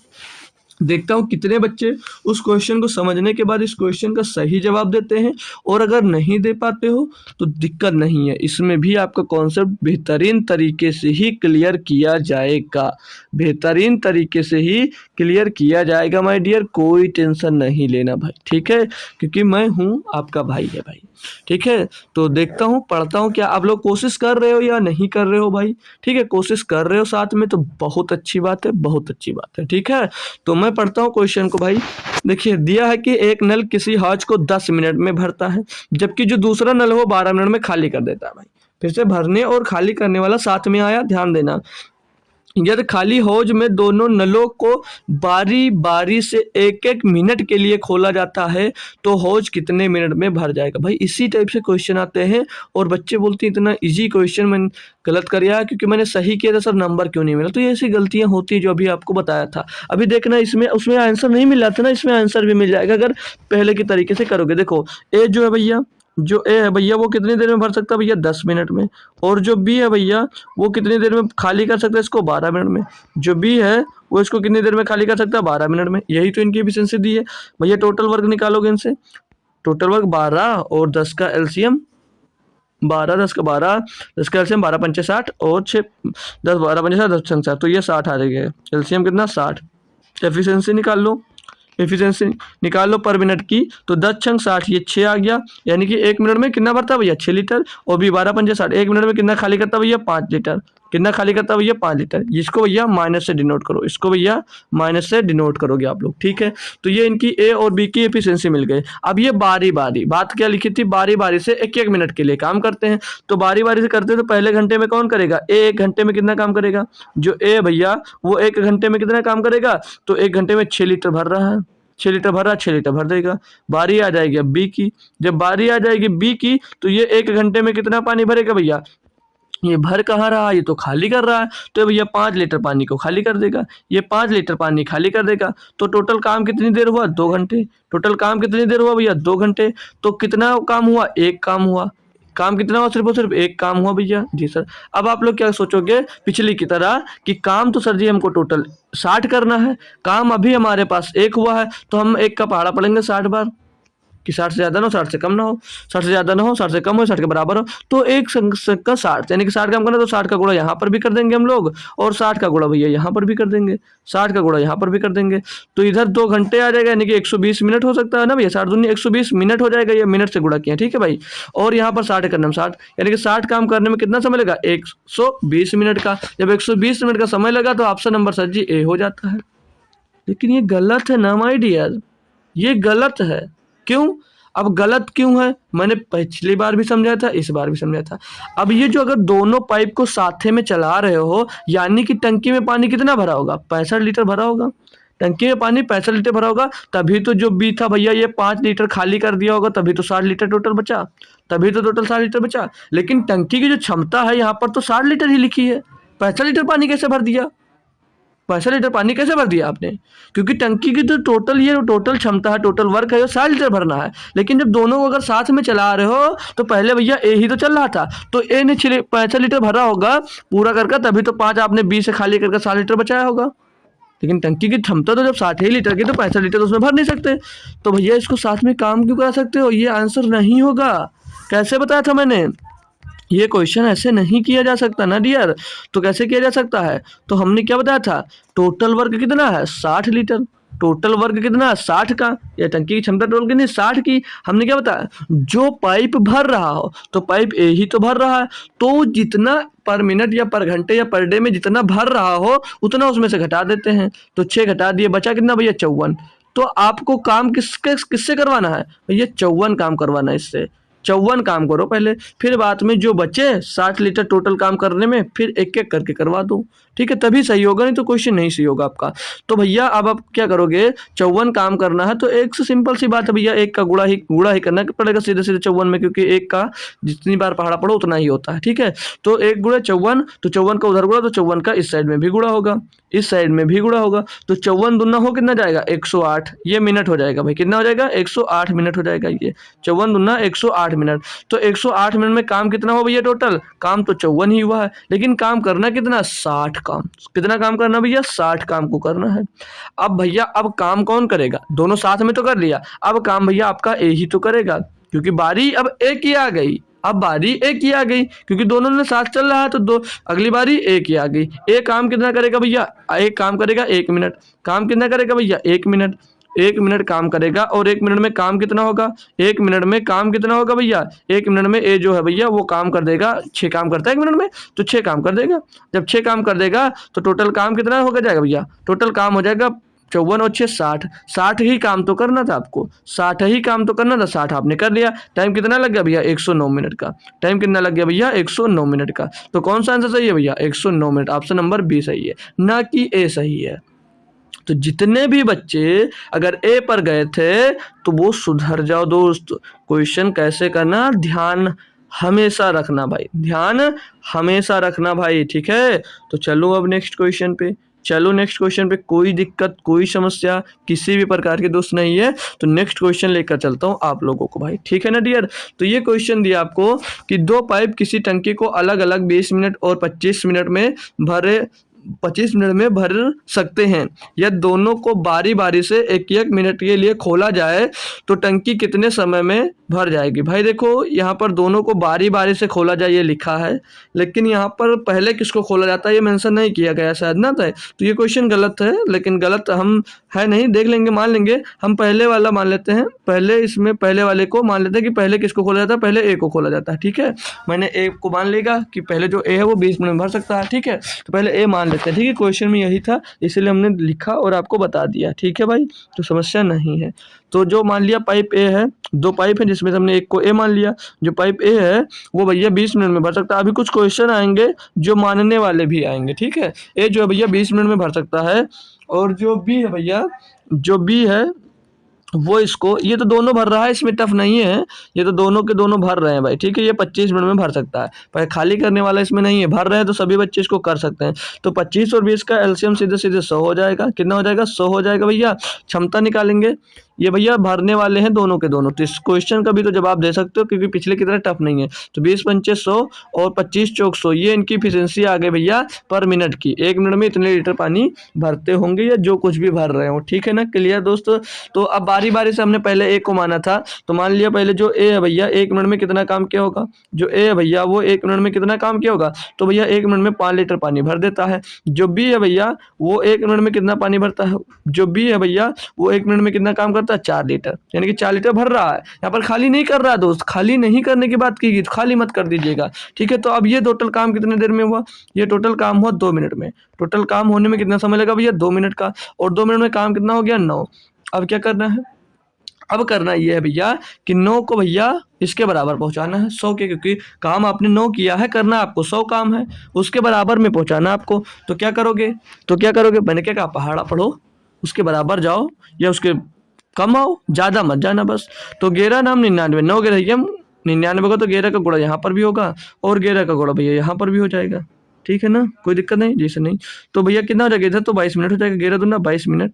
देखता हूँ कितने बच्चे उस क्वेश्चन को समझने के बाद इस क्वेश्चन का सही जवाब देते हैं, और अगर नहीं दे पाते हो तो दिक्कत नहीं है, इसमें भी आपका कॉन्सेप्ट बेहतरीन तरीके से ही क्लियर किया जाएगा। बेहतरीन तरीके से ही क्लियर किया जाएगा माय डियर, कोई टेंशन नहीं लेना भाई, ठीक है? क्योंकि मैं हूँ आपका भाई है भाई, ठीक है? तो देखता हूँ, पढ़ता हूँ। क्या आप लोग कोशिश कर रहे हो या नहीं कर रहे हो भाई? ठीक है, कोशिश कर रहे हो साथ में तो बहुत अच्छी बात है, बहुत अच्छी बात है, ठीक है? तो मैं पढ़ता हूँ क्वेश्चन को भाई। देखिए दिया है कि एक नल किसी हौज को 10 मिनट में भरता है, जबकि जो दूसरा नल हो 12 मिनट में खाली कर देता है भाई। फिर से भरने और खाली करने वाला साथ में आया, ध्यान देना। यदि खाली हौज में दोनों नलों को बारी बारी से 1-1 मिनट के लिए खोला जाता है तो हौज कितने मिनट में भर जाएगा? भाई इसी टाइप से क्वेश्चन आते हैं, और बच्चे बोलते हैं इतना इजी क्वेश्चन मैंने गलत कर दिया क्योंकि मैंने सही किया था सर, नंबर क्यों नहीं मिला? तो ये ऐसी गलतियां होती है जो अभी आपको बताया था। अभी देखना इसमें उसमें आंसर नहीं मिल रहा था ना, इसमें आंसर भी मिल जाएगा अगर पहले की तरीके से करोगे। देखो ए जो है भैया, जो ए है भैया वो कितनी देर में भर सकता है भैया? 10 मिनट में। और जो बी है भैया वो कितनी देर में खाली कर सकता है इसको? 12 मिनट में। जो बी है वो इसको कितनी देर में खाली कर सकता है? 12 मिनट में। यही तो इनकी एफिशिएंसी दी है भैया। टोटल वर्क निकालोगे इनसे, टोटल वर्क 12 और 10 का एलसीएम 12, 10 का 12, 10 का एलसीएम 12 पंचे 60 और 6 10 12 पंचे 60 10 छंग 60, तो ये 60 आ जाएगा। एलसीएम कितना? 60। एफिशिएंसी निकाल लो, एफिशिएंसी निकाल लो पर मिनट की, तो 10 छंग 60, ये 6 आ गया। यानी कि 1 मिनट में कितना भरता है भैया? 6 लीटर। और भी 12 पंजे 60, 1 मिनट में कितना खाली करता है भैया? 5 लीटर। कितना खाली करता है भैया? 5 लीटर। इसको भैया माइनस से डिनोट करो, इसको भैया माइनस से डिनोट करोगे आप लोग, ठीक है? तो ये इनकी ए और बी की एफिशिएंसी मिल गई। अब ये बारी बारी, बात क्या लिखी थी? बारी बारी से 1-1 मिनट के लिए काम करते हैं। तो बारी बारी से करते हैं तो पहले घंटे में कौन करेगा? ए 1 घंटे में कितना काम करेगा? जो ए भैया वो 1 घंटे में कितना काम करेगा? तो 1 घंटे में 6 लीटर भर रहा है, 6 लीटर भर रहा है, 6 लीटर भर देगा। बारी आ जाएगी अब बी की। जब बारी आ जाएगी बी की तो ये 1 घंटे में कितना पानी भरेगा भैया? ये भर कहाँ रहा? ये तो खाली कर रहा है, तो भैया 5 लीटर पानी को खाली कर देगा। ये 5 लीटर पानी खाली कर देगा। तो टोटल काम कितनी देर हुआ? 2 घंटे। टोटल काम कितनी देर हुआ भैया? 2 घंटे। तो कितना काम हुआ? 1 काम हुआ। काम कितना हुआ? सिर्फ और सिर्फ 1 काम हुआ भैया। जी सर। अब आप लोग क्या सोचोगे पिछली की तरह कि काम तो सर जी हमको टोटल 60 करना है, काम अभी हमारे पास 1 हुआ है तो हम 1 का पहाड़ा पढ़ेंगे 60 बार। कि 60 से ज़्यादा ना हो, 60 से कम ना हो, 60 से ज़्यादा ना हो, 60 से कम हो, 60 के बराबर हो। तो एक संख्या का 60 यानी कि 60 काम करना, तो 60 का गुणा यहाँ पर भी कर देंगे हम लोग, और 60 का गुणा भैया यहाँ पर भी कर देंगे, 60 का गुणा यहाँ पर भी कर देंगे। तो इधर 2 घंटे आ जाएगा, यानी कि 120 मिनट हो सकता है ना भैया, 60 दूनी 120 मिनट हो जाएगा, ये मिनट से गुणा किया, ठीक है भाई। और यहाँ पर 60 करने में 60, यानी कि 60 काम करने में कितना समय लगा, 120 मिनट का। जब 120 मिनट का समय लगा तो ऑप्शन नंबर सर जी ए हो जाता है। लेकिन ये गलत है ना माय डियर, ये गलत है। क्यों? अब गलत क्यों है, मैंने पिछली बार भी समझाया था, इस बार भी समझाया था। अब ये जो अगर दोनों पाइप को साथे में चला रहे हो, यानी कि टंकी में पानी कितना भरा होगा, 65 लीटर भरा होगा। टंकी में पानी 65 लीटर भरा होगा, तभी तो जो बी था भैया ये 5 लीटर खाली कर दिया होगा, तभी तो 60 लीटर टोटल बचा, तभी तो टोटल 60 लीटर बचा। लेकिन टंकी की जो क्षमता है यहाँ पर तो 60 लीटर ही लिखी है, 65 लीटर पानी कैसे भर दिया, 65 लीटर पानी कैसे भर दिया आपने? क्योंकि टंकी की तो टोटल ये टोटल क्षमता है, टोटल वर्क है, 60 लीटर भरना है। लेकिन जब दोनों को अगर साथ में चला रहे हो तो पहले भैया ए ही तो चल रहा था, तो ए ने 65 लीटर भरा होगा पूरा करके, तभी तो 5 आपने बी से खाली करके 60 लीटर बचाया होगा। लेकिन टंकी की क्षमता तो जब 60 ही लीटर की, तो 65 लीटर तो उसमें भर नहीं सकते। तो भैया इसको साथ में काम क्यों करा सकते हो, ये आंसर नहीं होगा। कैसे बताया था मैंने, ये क्वेश्चन ऐसे नहीं किया जा सकता ना डियर। तो कैसे किया जा सकता है, तो हमने क्या बताया था, टोटल वर्क कितना है 60 लीटर, टोटल वर्क कितना है 60 का, या टंकी की क्षमता टोटल कितनी 60 की। हमने क्या बताया, जो पाइप भर रहा हो, तो पाइप ए ही तो भर रहा है, तो जितना पर मिनट या पर घंटे या पर डे में जितना भर रहा हो उतना उसमें से घटा देते हैं। तो 6 घटा दिए, बचा कितना भैया 54। तो आपको काम किससे करवाना है भैया, 54 काम करवाना है इससे। 54 काम करो पहले, फिर बाद में जो बचे 60 लीटर टोटल काम करने में फिर एक एक करके करवा दो, ठीक है, तभी सही होगा, नहीं तो क्वेश्चन नहीं सही होगा आपका। तो भैया अब आप क्या करोगे, 54 काम करना है तो एक से सिंपल सी बात है भैया, एक का गुणा ही करना पड़ेगा सीधे सीधे 54 में, क्योंकि एक का जितनी बार पहाड़ा पड़ो उतना ही होता है, ठीक है। तो 1 गुणा 54, तो 54 का उधर गुणा, तो 54 का इस साइड में भी गुणा होगा, इस साइड में भी गुणा होगा, तो 54 दूना हो कितना जाएगा 108, ये मिनट हो जाएगा भाई, कितना हो जाएगा 108 मिनट हो जाएगा, ये 54 दूना 108 मिनट। तो 108 मिनट में काम कितना हो भैया, टोटल काम तो 54 ही हुआ है, लेकिन काम करना कितना 60 काम, कितना काम करना भैया 60 काम को करना है। अब भैया अब काम कौन करेगा, दोनों साथ में तो कर लिया, अब काम भैया आपका ए ही तो करेगा, क्योंकि बारी अब एक ही आ गई, अब बारी एक ही आ गई, क्योंकि दोनों ने साथ चल रहा है, तो दो अगली बारी एक ही आ गई। एक काम कितना करेगा भैया, एक काम करेगा 1 मिनट, काम कितना करेगा भैया 1 मिनट, 1 मिनट काम करेगा, और 1 मिनट में काम कितना होगा, 1 मिनट में काम कितना होगा भैया, 1 मिनट में ए जो है भैया वो काम कर देगा, 6 काम करता है 1 मिनट में, तो 6 काम कर देगा। जब 6 काम कर देगा तो टोटल काम कितना होगा जाएगा भैया, टोटल काम हो जाएगा 54 और 6 60, 60 ही काम तो करना था आपको, 60 ही काम तो करना था, 60 आपने कर लिया। टाइम कितना लग गया भैया 109 मिनट का, टाइम कितना लग गया भैया 109 मिनट का। तो कौन सा आंसर सही है भैया 109 मिनट, ऑप्शन नंबर बी सही है, ना कि ए सही है। तो जितने भी बच्चे अगर ए पर गए थे तो वो सुधर जाओ दोस्त, क्वेश्चन कैसे करना ध्यान हमेशा रखना भाई, ध्यान हमेशा रखना भाई, ठीक है। तो चलो अब नेक्स्ट क्वेश्चन पे, चलो नेक्स्ट क्वेश्चन पे, कोई दिक्कत कोई समस्या किसी भी प्रकार के दोस्त नहीं है, तो नेक्स्ट क्वेश्चन लेकर चलता हूँ आप लोगों को भाई, ठीक है ना डियर। तो ये क्वेश्चन दिया आपको कि 2 पाइप किसी टंकी को अलग अलग 20 मिनट और 25 मिनट में 25 मिनट में भर सकते हैं, या दोनों को बारी बारी से एक एक मिनट के लिए खोला जाए तो टंकी कितने समय में भर जाएगी। भाई देखो यहाँ पर दोनों को बारी बारी से खोला जाए ये लिखा है, लेकिन यहाँ पर पहले किसको खोला जाता है ये मेंशन नहीं किया गया शायद ना, तो ये क्वेश्चन गलत है, लेकिन गलत हम है नहीं, देख लेंगे मान लेंगे, हम पहले वाला मान लेते हैं, पहले इसमें पहले वाले को मान लेते हैं कि पहले किसको खोला जाता है, पहले ए को खोला जाता है, ठीक है। मैंने ए को मान लेगा कि पहले जो ए है वो 20 मिनट में भर सकता है, ठीक है, तो पहले ए मान लेते हैं, ठीक है। क्वेश्चन में यही था इसलिए हमने लिखा और आपको बता दिया, ठीक है भाई, तो समस्या नहीं है। तो जो मान लिया पाइप ए है, 2 पाइप है जिसमें से हमने एक को ए मान लिया, जो पाइप ए है वो भैया 20 मिनट में भर सकता है। अभी कुछ क्वेश्चन आएंगे जो मानने वाले भी आएंगे, ठीक है। ए जो है भैया 20 मिनट में भर सकता है, और जो बी है भैया, जो बी है वो इसको, ये तो दोनों भर रहा है, इसमें टफ नहीं है, ये तो दोनों के दोनों भर रहे हैं भाई, ठीक है। ये 25 मिनट में भर सकता है, पर खाली करने वाला इसमें नहीं है, भर रहे हैं तो सभी बच्चे इसको कर सकते हैं। तो 25 और 20 का एलसीएम सीधे सीधे 100 हो जाएगा, कितना हो जाएगा 100 हो जाएगा भैया। क्षमता निकालेंगे ये भैया भरने वाले हैं दोनों के दोनों। तो इस क्वेश्चन का भी तो जवाब दे सकते हो क्योंकि पिछले की तरह टफ नहीं है। तो 20 पंचे 100 और 25 चौक 100, ये इनकी इफिशिएंसी आ गई भैया पर मिनट की। 1 मिनट में इतने लीटर पानी भरते होंगे या जो कुछ भी भर रहे हो, ठीक है ना, क्लियर दोस्तों। तो अब बारी बारी से हमने पहले ए को माना था, तो मान लिया पहले जो ए है भैया 1 मिनट में कितना काम किया होगा, जो ए है भैया वो 1 मिनट में कितना काम किया होगा, तो भैया 1 मिनट में 5 लीटर पानी भर देता है। जो बी है भैया वो 1 मिनट में कितना पानी भरता है, जो बी है भैया वो 1 मिनट में कितना काम करता है, 4 लीटर, यानी कि 4 लीटर भर रहा है। यहाँ पर खाली नहीं कर रहा है दोस्त, खाली नहीं करने की बात की गई तो खाली मत कर दीजिएगा, ठीक है। तो अब ये टोटल काम कितने देर में हुआ, ये टोटल काम हुआ 2 मिनट में। टोटल काम होने में कितना समय लगा भैया, 2 मिनट का, और 2 मिनट में काम कितना हो गया, 9। अब क्या करना है, अब करना ये है भैया कि 9 को भैया इसके बराबर पहुंचाना है 100 के, क्योंकि काम आपने 9 किया है, करना आपको 100 काम है, उसके बराबर में पहुंचाना आपको। तो क्या करोगे, मैंने क्या कहा, पहाड़ा पढ़ो, उसके बराबर जाओ या उसके कम आओ, ज़्यादा मत जाना बस। तो 11 नाम 99, 9 11 99 का, तो 11 का गुणा यहाँ पर भी होगा और 11 का गुणा भैया यहाँ पर भी हो जाएगा, ठीक है ना, कोई दिक्कत नहीं, जैसे नहीं। तो भैया कितना हो जाएगा इधर, तो 22 मिनट हो जाएगा, 11 दूना 22 मिनट,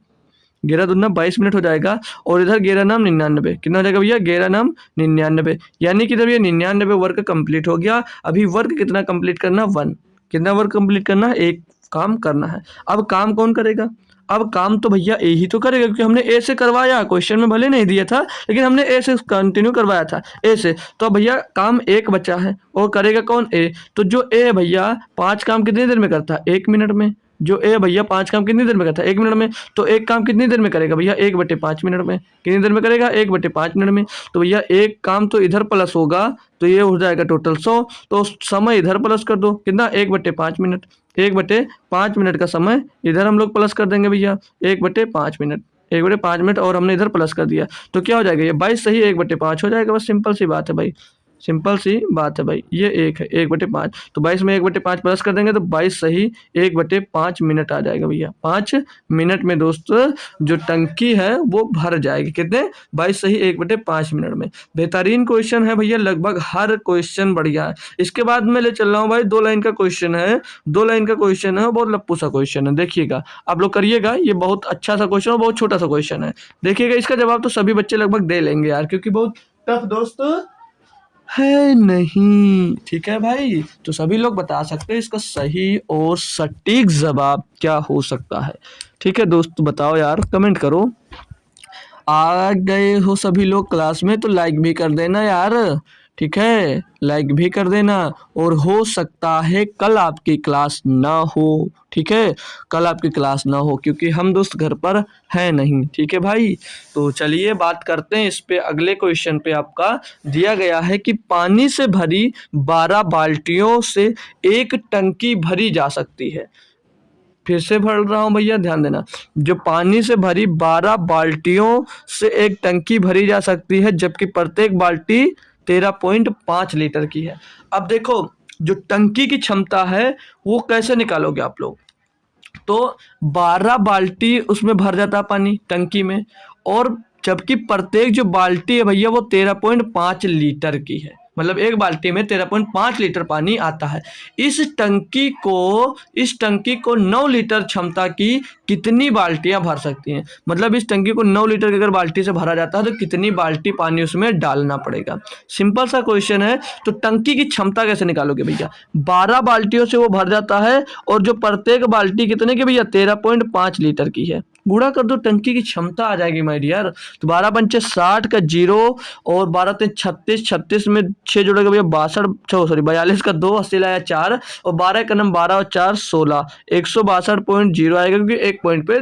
11 दूना 22 मिनट हो जाएगा। और इधर 11 नाम 99, कितना हो जाएगा भैया, 11 नाम 99, यानी कि जब ये 99 वर्क कंप्लीट हो गया। अभी वर्क कितना कंप्लीट करना, 1, कितना वर्क कंप्लीट करना है, एक काम करना है। अब काम कौन करेगा, अब काम तो भैया ए ही तो करेगा, क्योंकि हमने ए से करवाया, क्वेश्चन में भले नहीं दिया था लेकिन हमने ए से कंटिन्यू करवाया था, ए से। तो भैया काम एक बचा है और करेगा कौन, ए। तो जो ए भैया 5 काम कितनी देर में करता है, 1 मिनट में। जो ए भैया 5 काम कितनी देर में करता है, 1 मिनट में। तो एक काम कितनी देर में करेगा भैया, 1/5 मिनट में। कितनी देर में करेगा, 1/5 मिनट में। तो भैया एक काम तो इधर प्लस होगा, तो ये हो जाएगा टोटल 100। तो समय इधर प्लस कर दो, कितना, 1/5 मिनट। 1/5 मिनट का समय इधर हम लोग प्लस कर देंगे भैया, 1/5 मिनट, 1/5 मिनट, और हमने इधर प्लस कर दिया। तो क्या हो जाएगा, ये 22 सही 1/5 हो जाएगा, बस सिंपल सी बात है भाई, सिंपल सी बात है भाई। ये एक है 1/5, तो 22 में 1/5 प्लस कर देंगे तो 22 सही 1/5 मिनट आ जाएगा भैया। 5 मिनट में दोस्त जो टंकी है वो भर जाएगी, कितने, 22 सही 1/5 मिनट में। बेहतरीन क्वेश्चन है भैया, लगभग हर क्वेश्चन बढ़िया है। इसके बाद मैं ले चल रहा हूँ भाई 2 लाइन का क्वेश्चन है, 2 लाइन का क्वेश्चन है, बहुत लप्पू सा क्वेश्चन है, देखिएगा आप लोग करिएगा, ये बहुत अच्छा सा क्वेश्चन है, बहुत छोटा सा क्वेश्चन है, देखिएगा। इसका जवाब तो सभी बच्चे लगभग दे लेंगे यार, क्योंकि बहुत टफ दोस्त है नहीं, ठीक है भाई। तो सभी लोग बता सकते हैं इसका सही और सटीक जवाब क्या हो सकता है, ठीक है दोस्त, बताओ यार, कमेंट करो। आ गए हो सभी लोग क्लास में तो लाइक भी कर देना यार, ठीक है, लाइक भी कर देना। और हो सकता है कल आपकी क्लास ना हो, ठीक है, कल आपकी क्लास ना हो क्योंकि हम दोस्त घर पर हैं नहीं, ठीक है भाई। तो चलिए बात करते हैं इस पे, अगले क्वेश्चन पे आपका दिया गया है कि पानी से भरी 12 बाल्टियों से एक टंकी भरी जा सकती है। फिर से भर रहा हूँ भैया, ध्यान देना। जो पानी से भरी 12 बाल्टियों से एक टंकी भरी जा सकती है, जबकि प्रत्येक बाल्टी 13.5 लीटर की है। अब देखो जो टंकी की क्षमता है वो कैसे निकालोगे आप लोग, तो 12 बाल्टी उसमें भर जाता है पानी टंकी में, और जबकि प्रत्येक जो बाल्टी है भैया वो 13.5 लीटर की है, मतलब एक बाल्टी में 13.5 लीटर पानी आता है। इस टंकी को 9 लीटर क्षमता की कितनी बाल्टियां भर सकती हैं, मतलब इस टंकी को 9 लीटर की अगर बाल्टी से भरा जाता है तो कितनी बाल्टी पानी उसमें डालना पड़ेगा। सिंपल सा क्वेश्चन है। तो टंकी की क्षमता कैसे निकालोगे भैया, 12 बाल्टियों से वो भर जाता है और जो प्रत्येक बाल्टी कितने की भैया 13.5 लीटर की है, गुणा कर दो, टंकी की क्षमता आ जाएगी माय डियर। तो 12 पंचे 60 का 0 और 12 तीन 36, 36 में 6 जोड़ेगा भैया 42 का 2, 80 लाया 4 और 12 का नम 12 और 4 16, 162.0 आएगा, क्योंकि एक पॉइंट पे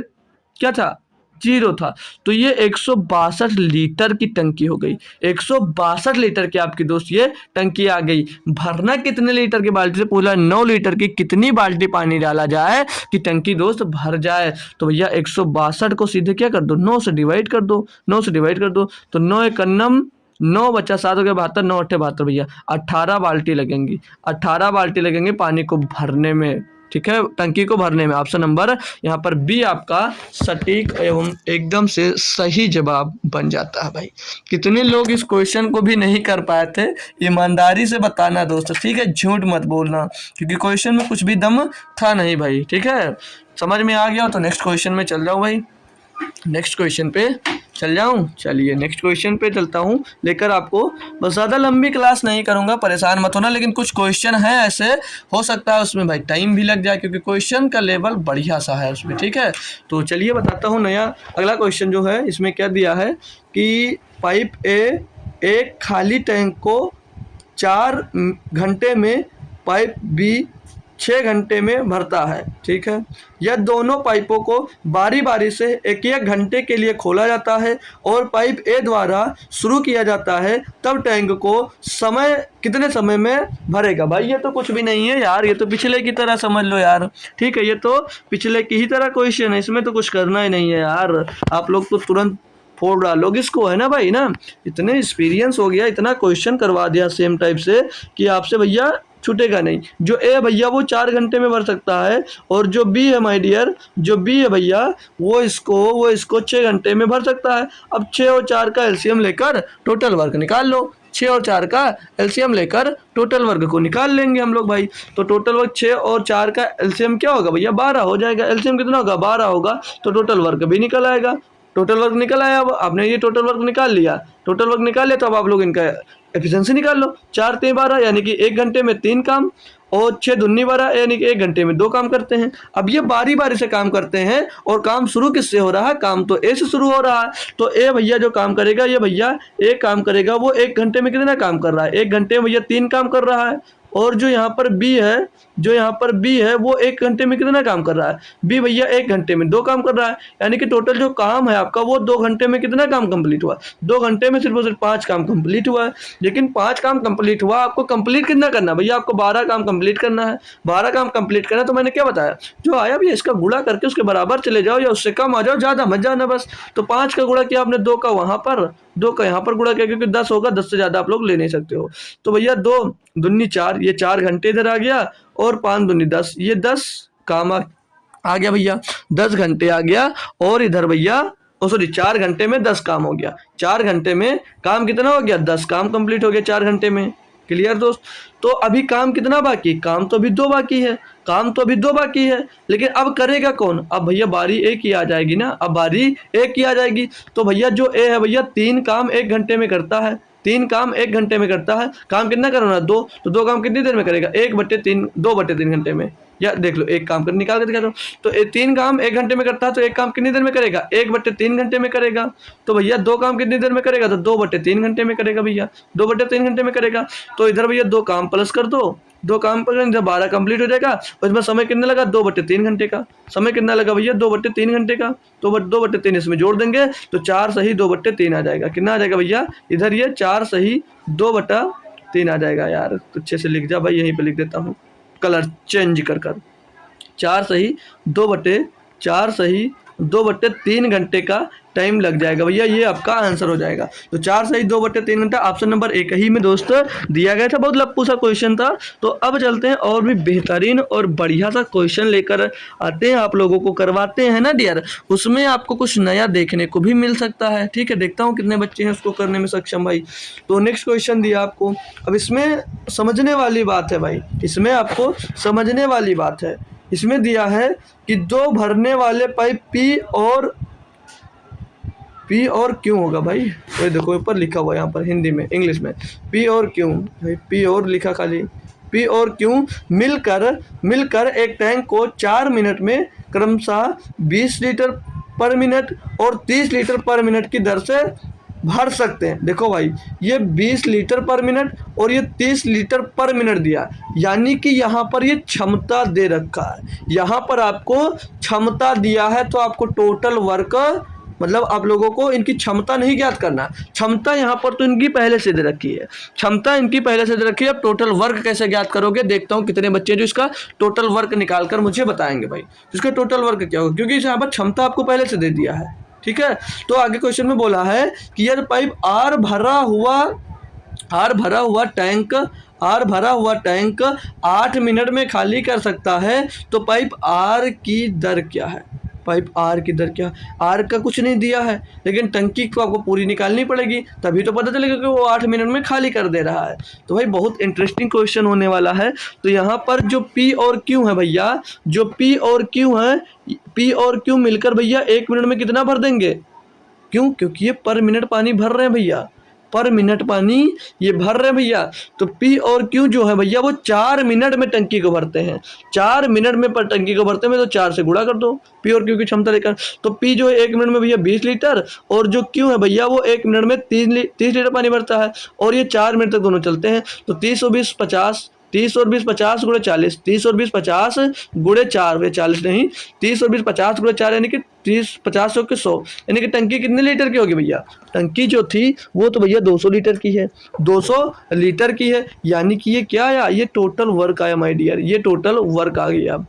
क्या था, 0 था। तो ये 162 लीटर की टंकी हो गई, 162 लीटर की आपकी दोस्त ये टंकी आ गई। भरना कितने लीटर की बाल्टी से, पूरा 9 लीटर की, कितनी बाल्टी पानी डाला जाए कि टंकी दोस्त भर जाए। तो भैया 162 को सीधे क्या कर दो, 9 से डिवाइड कर दो, 9 से डिवाइड कर दो, तो 9 एक नम 9 बचा 7 हो गया 72, 9 8 72 भैया 18 बाल्टी लगेंगी, 18 बाल्टी लगेंगे पानी को भरने में, ठीक है, टंकी को भरने में। ऑप्शन नंबर यहाँ पर बी आपका सटीक एवं एकदम से सही जवाब बन जाता है भाई। कितने लोग इस क्वेश्चन को भी नहीं कर पाए थे, ईमानदारी से बताना दोस्तों, ठीक है, झूठ मत बोलना, क्योंकि क्वेश्चन में कुछ भी दम था नहीं भाई, ठीक है। समझ में आ गया तो नेक्स्ट क्वेश्चन में चल जाओ भाई, नेक्स्ट क्वेश्चन पे चल जाऊं? चलिए नेक्स्ट क्वेश्चन पे चलता हूं लेकर आपको। बस ज़्यादा लंबी क्लास नहीं करूंगा, परेशान मत होना, लेकिन कुछ क्वेश्चन है ऐसे, हो सकता है उसमें भाई टाइम भी लग जाए क्योंकि क्वेश्चन का लेवल बढ़िया सा है उसमें, ठीक है। तो चलिए बताता हूँ नया अगला क्वेश्चन जो है इसमें क्या दिया है कि पाइप ए एक खाली टैंक को 4 घंटे में, पाइप बी 6 घंटे में भरता है, ठीक है। यह दोनों पाइपों को बारी बारी से एक एक घंटे के लिए खोला जाता है और पाइप ए द्वारा शुरू किया जाता है, तब टैंक को समय कितने समय में भरेगा। भाई ये तो कुछ भी नहीं है यार, ये तो पिछले की तरह समझ लो यार, ठीक है। ये तो पिछले की ही तरह क्वेश्चन है, इसमें तो कुछ करना ही नहीं है यार। आप लोग तो तुरंत फोड़ डालोगे इसको, है ना भाई ना। इतने एक्सपीरियंस हो गया, इतना क्वेश्चन करवा दिया सेम टाइप से कि आपसे भैया छूटेगा नहीं। जो ए भैया वो 4 घंटे में भर सकता है और जो बी है माय डियर, जो बी है भैया वो इसको 6 घंटे में भर सकता है। अब 6 और 4 का एलसीएम लेकर टोटल वर्क निकाल लो। 6 और 4 का एलसीएम लेकर टोटल वर्क को निकाल लेंगे हम लोग भाई। तो टोटल वर्क 6 और 4 का एलसीएम क्या होगा भैया, 12 हो जाएगा। एलसीएम कितना होगा, 12 होगा, तो टोटल वर्क भी निकल आएगा। टोटल वर्क निकल आया। अब आपने ये टोटल वर्क निकाल लिया, टोटल वर्क निकाल लिया, तो अब आप लोग इनका एफिशिएंसी निकाल लो। 4 3 12 यानी कि 1 घंटे में 3 काम और 6 दूनी 12 यानी कि 1 घंटे में 2 काम करते हैं। अब ये बारी बारी से काम करते हैं और काम शुरू किससे हो रहा है, काम तो ए से शुरू हो रहा है। तो ए भैया जो काम करेगा, ये भैया एक काम करेगा, वो 1 घंटे में कितना काम कर रहा है, 1 घंटे में भैया 3 काम कर रहा है। और जो यहाँ पर बी है, जो यहाँ पर बी है वो 1 घंटे में कितना काम कर रहा है, बी भैया 1 घंटे में 2 काम कर रहा है। यानी कि टोटल जो काम है आपका वो 2 घंटे में कितना काम कंप्लीट हुआ, 2 घंटे में सिर्फ और सिर्फ 5 काम कंप्लीट हुआ है। लेकिन 5 काम कंप्लीट हुआ, आपको कंप्लीट कितना करना है भैया, आपको 12 काम कंप्लीट करना है। 12 काम कंप्लीट करना, तो मैंने क्या बताया, जो आया भैया इसका गुणा करके उसके बराबर चले जाओ या उससे कम आ जाओ, ज़्यादा मत जाना बस। तो 5 का गुणा किया आपने, 2 का वहाँ पर, 2 का यहाँ पर गुणा किया, क्योंकि 10 होगा, 10 से ज़्यादा आप लोग ले नहीं सकते हो। तो भैया 2 दूनी 4, ये 4 घंटे इधर आ गया, और 5 दूनी 10, ये 10 काम आ गया भैया, 10 घंटे आ गया। और इधर भैया सॉरी 4 घंटे में 10 काम हो गया। 4 घंटे में काम कितना हो गया, 10 काम कंप्लीट हो गया 4 घंटे में। क्लियर दोस्त। तो अभी काम कितना बाकी, काम तो अभी 2 बाकी है, काम तो अभी 2 बाकी है। लेकिन अब करेगा कौन, अब भैया बारी ए की आ जाएगी ना, अब बारी ए की आ जाएगी। तो भैया जो ए है भैया 3 काम 1 घंटे में करता है, 3 काम 1 घंटे में करता है। काम कितना करना है, 2, तो 2 काम कितनी देर में करेगा, 1/3, 2/3 घंटे में। या देख लो, एक काम कर निकाल के दिखा दो। तो 3 काम 1 घंटे में करता है, तो एक काम कितनी देर में करेगा, 1/3 घंटे में करेगा। तो भैया 2 काम कितनी देर में करेगा, तो 2/3 घंटे में करेगा भैया, 2/3 घंटे में करेगा। तो इधर भैया 2 काम प्लस कर दो, 2 काम पर जब 12 कंप्लीट हो जाएगा, उसमें समय कितना लगा, 2/3 घंटे का। समय कितना लगा भैया, 2/3 घंटे का। तो 2/3 इसमें जोड़ देंगे तो 4 सही 2/3 आ जाएगा। कितना आ जाएगा भैया, इधर ये 4 सही 2/3 आ जाएगा। यार तो अच्छे से लिख जा भाई, यहीं पे लिख देता हूँ कलर चेंज कर 4 सही 2/3 घंटे का टाइम लग जाएगा भैया, ये आपका आंसर हो जाएगा। तो 4 सही 2/3 घंटा ऑप्शन नंबर 1 ही में दोस्त दिया गया था। बहुत लप्पू सा क्वेश्चन था। तो अब चलते हैं और भी बेहतरीन और बढ़िया सा क्वेश्चन लेकर आते हैं, आप लोगों को करवाते हैं ना डियर। उसमें आपको कुछ नया देखने को भी मिल सकता है, ठीक है। देखता हूँ कितने बच्चे हैं उसको करने में सक्षम भाई। तो नेक्स्ट क्वेश्चन दिया आपको, अब इसमें समझने वाली बात है भाई, इसमें आपको समझने वाली बात है। इसमें दिया है कि 2 भरने वाले पाइप पी और क्यू होगा भाई। तो देखो ऊपर लिखा हुआ है यहाँ पर हिंदी में, इंग्लिश में, पी और क्यू भाई, पी और लिखा खाली, पी और क्यू मिलकर एक टैंक को 4 मिनट में क्रमशः 20 लीटर पर मिनट और 30 लीटर पर मिनट की दर से भर सकते हैं। देखो भाई, ये 20 लीटर पर मिनट और ये 30 लीटर पर मिनट दिया, यानी कि यहाँ पर ये क्षमता दे रखा है। यहाँ पर आपको क्षमता दिया है, तो आपको टोटल वर्क, मतलब आप लोगों को इनकी क्षमता नहीं ज्ञात करना। क्षमता यहाँ पर तो इनकी पहले से दे रखी है, क्षमता इनकी पहले से दे रखी है। अब टोटल वर्क कैसे ज्ञात करोगे, देखता हूँ कितने बच्चे जो इसका टोटल वर्क निकाल कर मुझे बताएंगे भाई, इसका टोटल वर्क क्या होगा, क्योंकि यहाँ पर क्षमता आपको पहले से दे दिया है, ठीक है। तो आगे क्वेश्चन में बोला है कि यदि पाइप आर भरा हुआ टैंक 8 मिनट में खाली कर सकता है, तो पाइप आर की दर क्या है। पाइप आर की दर क्या, आर का कुछ नहीं दिया है, लेकिन टंकी को आपको पूरी निकालनी पड़ेगी, तभी तो पता चलेगा कि वो 8 मिनट में खाली कर दे रहा है। तो भाई बहुत इंटरेस्टिंग क्वेश्चन होने वाला है। तो यहाँ पर जो पी और क्यू है भैया, जो पी और क्यू है, पी और क्यू मिलकर भैया 1 मिनट में कितना भर देंगे, क्यों? क्योंकि ये पर मिनट पानी भर रहे हैं भैया, पर मिनट पानी ये भर रहे हैं भैया। तो पी और क्यू जो है भैया वो 4 मिनट में टंकी को भरते हैं, 4 मिनट में पर टंकी को भरते हैं, तो 4 से गुणा कर दो पी और क्यू की क्षमता लेकर। तो पी जो है 1 मिनट में भैया 20 लीटर, और जो क्यू है भैया वो 1 मिनट में 30 लीटर पानी भरता है, और ये 4 मिनट तक दोनों चलते हैं। तो 30 और 20 50, 30 और 20 50 गुणे 40, 30 और 20 50 गुणे 4, वे 40 नहीं, 30 और 20 50 गुणे 4 यानी कि 30 50 के 100, यानी कि टंकी कितने लीटर की होगी भैया? टंकी जो थी वो तो भैया 200 लीटर की है, 200 लीटर की है, यानी कि ये क्या आया? ये टोटल वर्क आया माय डियर, ये टोटल वर्क आ गया।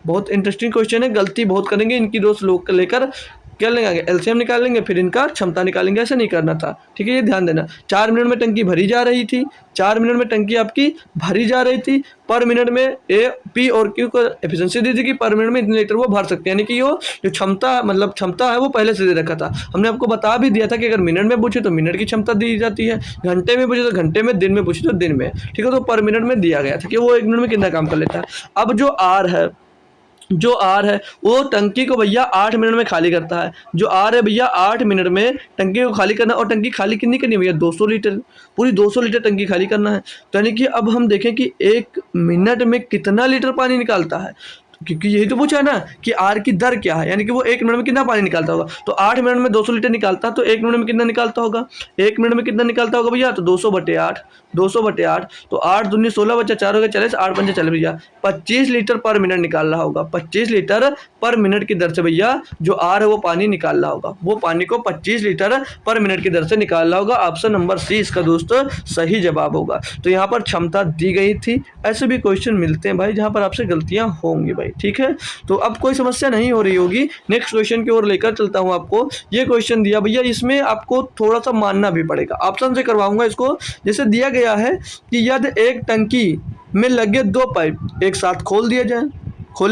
बहुत इंटरेस्टिंग क्वेश्चन है, गलती बहुत करेंगे इनकी दोस्त लोग लेकर, क्या लेंगे आगे? एलसीएम निकाल लेंगे, फिर इनका क्षमता निकालेंगे, ऐसे नहीं करना था, ठीक है? ये ध्यान देना। 4 मिनट में टंकी भरी जा रही थी, 4 मिनट में टंकी आपकी भरी जा रही थी, पर मिनट में ए पी और क्यू को एफिशिएंसी दी थी कि पर मिनट में इतने लीटर वो भर सकते हैं, यानी कि वो जो क्षमता मतलब क्षमता है वो पहले से दे रखा था। हमने आपको बता भी दिया था कि अगर मिनट में पूछे तो मिनट की क्षमता दी जाती है, घंटे में पूछे तो घंटे में, दिन में पूछे तो दिन में, ठीक है? तो पर मिनट में दिया गया था कि वो 1 मिनट में कितना काम कर लेता है। अब जो आर है वो टंकी को भैया 8 मिनट में खाली करता है, जो आर है भैया 8 मिनट में टंकी को खाली करना, और टंकी खाली कितनी करनी है भैया? 200 लीटर, पूरी 200 लीटर टंकी खाली करना है। तो यानी कि अब हम देखें कि 1 मिनट में कितना लीटर पानी निकालता है, क्योंकि यही तो पूछा है ना कि आर की दर क्या है, यानी कि वो 1 मिनट में कितना पानी निकालता होगा। तो 8 मिनट में 200 लीटर निकालता है, तो 1 मिनट में कितना निकालता होगा? 1 मिनट में कितना निकालता होगा भैया? तो 200/8, 200/8, तो 8 दूनी 16 बचा 4 हो गया 40, 8 पंजे 40 भैया, 25 लीटर पर मिनट निकाल रहा होगा, 25 लीटर पर मिनट की दर से भैया जो आर है वो पानी निकाल रहा होगा, वो पानी को 25 लीटर पर मिनट की दर से निकाल रहा होगा। ऑप्शन नंबर सी इसका दोस्तों सही जवाब होगा। तो यहाँ पर क्षमता दी गई थी। ऐसे भी क्वेश्चन मिलते हैं भाई जहाँ पर आपसे गलतियाँ होंगी भाई, ठीक है? तो अब कोई समस्या नहीं हो रही होगी। नेक्स्ट क्वेश्चन की ओर लेकर चलता हूँ आपको। ये क्वेश्चन दिया भैया, इसमें आपको थोड़ा सा मानना भी पड़ेगा, ऑप्शन से करवाऊंगा इसको। जैसे दिया गया है कि यदि एक टंकी में लगे 2 पाइप एक साथ खोले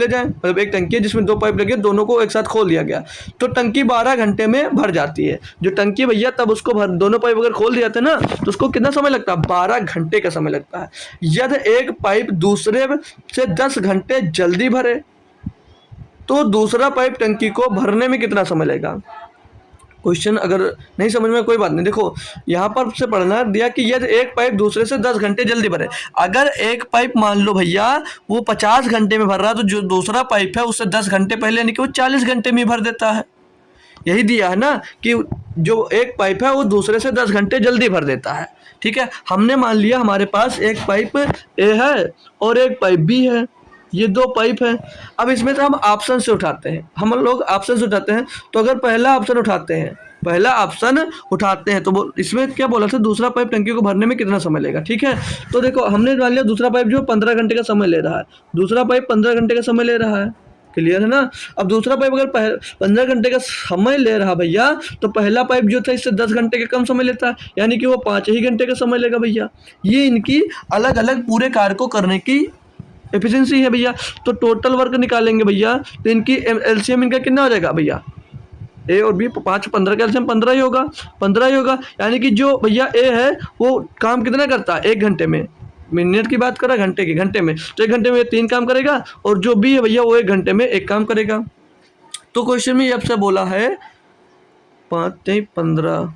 जाएं, मतलब एक टंकी है जिसमें 2 पाइप लगे, दोनों को एक साथ खोल दिया गया, तो टंकी 12 घंटे में भर जाती है। जो टंकी भैया तब उसको भर, दोनों पाइप अगर खोल दिया जाता है ना, तो उसको कितना समय लगता है? 12 घंटे का समय लगता है। यदि एक पाइप दूसरे से 10 घंटे जल्दी भरे तो दूसरा पाइप टंकी को भरने में कितना समय लगेगा? क्वेश्चन अगर नहीं समझ में कोई बात नहीं, देखो यहाँ पर से पढ़ना दिया कि यदि एक पाइप दूसरे से 10 घंटे जल्दी भरे, अगर एक पाइप मान लो भैया वो 50 घंटे में भर रहा है, तो जो दूसरा पाइप है उससे 10 घंटे पहले यानी कि वो 40 घंटे में भर देता है। यही दिया है ना कि जो एक पाइप है वो दूसरे से 10 घंटे जल्दी भर देता है, ठीक है? हमने मान लिया हमारे पास एक पाइप ए है और एक पाइप बी है, ये 2 पाइप है। अब इसमें से हम ऑप्शन से उठाते हैं, हम लोग ऑप्शन से उठाते हैं। तो अगर पहला ऑप्शन उठाते हैं तो वो इसमें क्या बोला था? दूसरा पाइप टंकी को भरने में कितना समय लेगा, ठीक है? तो देखो हमने मान लिया दूसरा पाइप जो 15 घंटे का समय ले रहा है, दूसरा पाइप 15 घंटे का समय ले रहा है, क्लियर है ना? अब दूसरा पाइप अगर 15 घंटे का समय ले रहा भैया, तो पहला पाइप जो था इससे 10 घंटे का कम समय लेता है, यानी कि वो 5 ही घंटे का समय लेगा भैया। ये इनकी अलग अलग पूरे कार्य को करने की एफिशिएंसी है भैया। तो टोटल वर्क निकालेंगे भैया, तो इनकी एलसीएम इनका कितना हो जाएगा भैया? ए और बी 5 15 का एलसीएम 15 ही होगा, 15 ही होगा। यानी कि जो भैया ए है वो काम कितना करता है 1 घंटे में, मिनट की बात कर रहा है घंटे में, तो 1 घंटे में 3 काम करेगा, और जो बी है भैया वो 1 घंटे में 1 काम करेगा। तो क्वेश्चन में ये आपसे बोला है 5 3 15,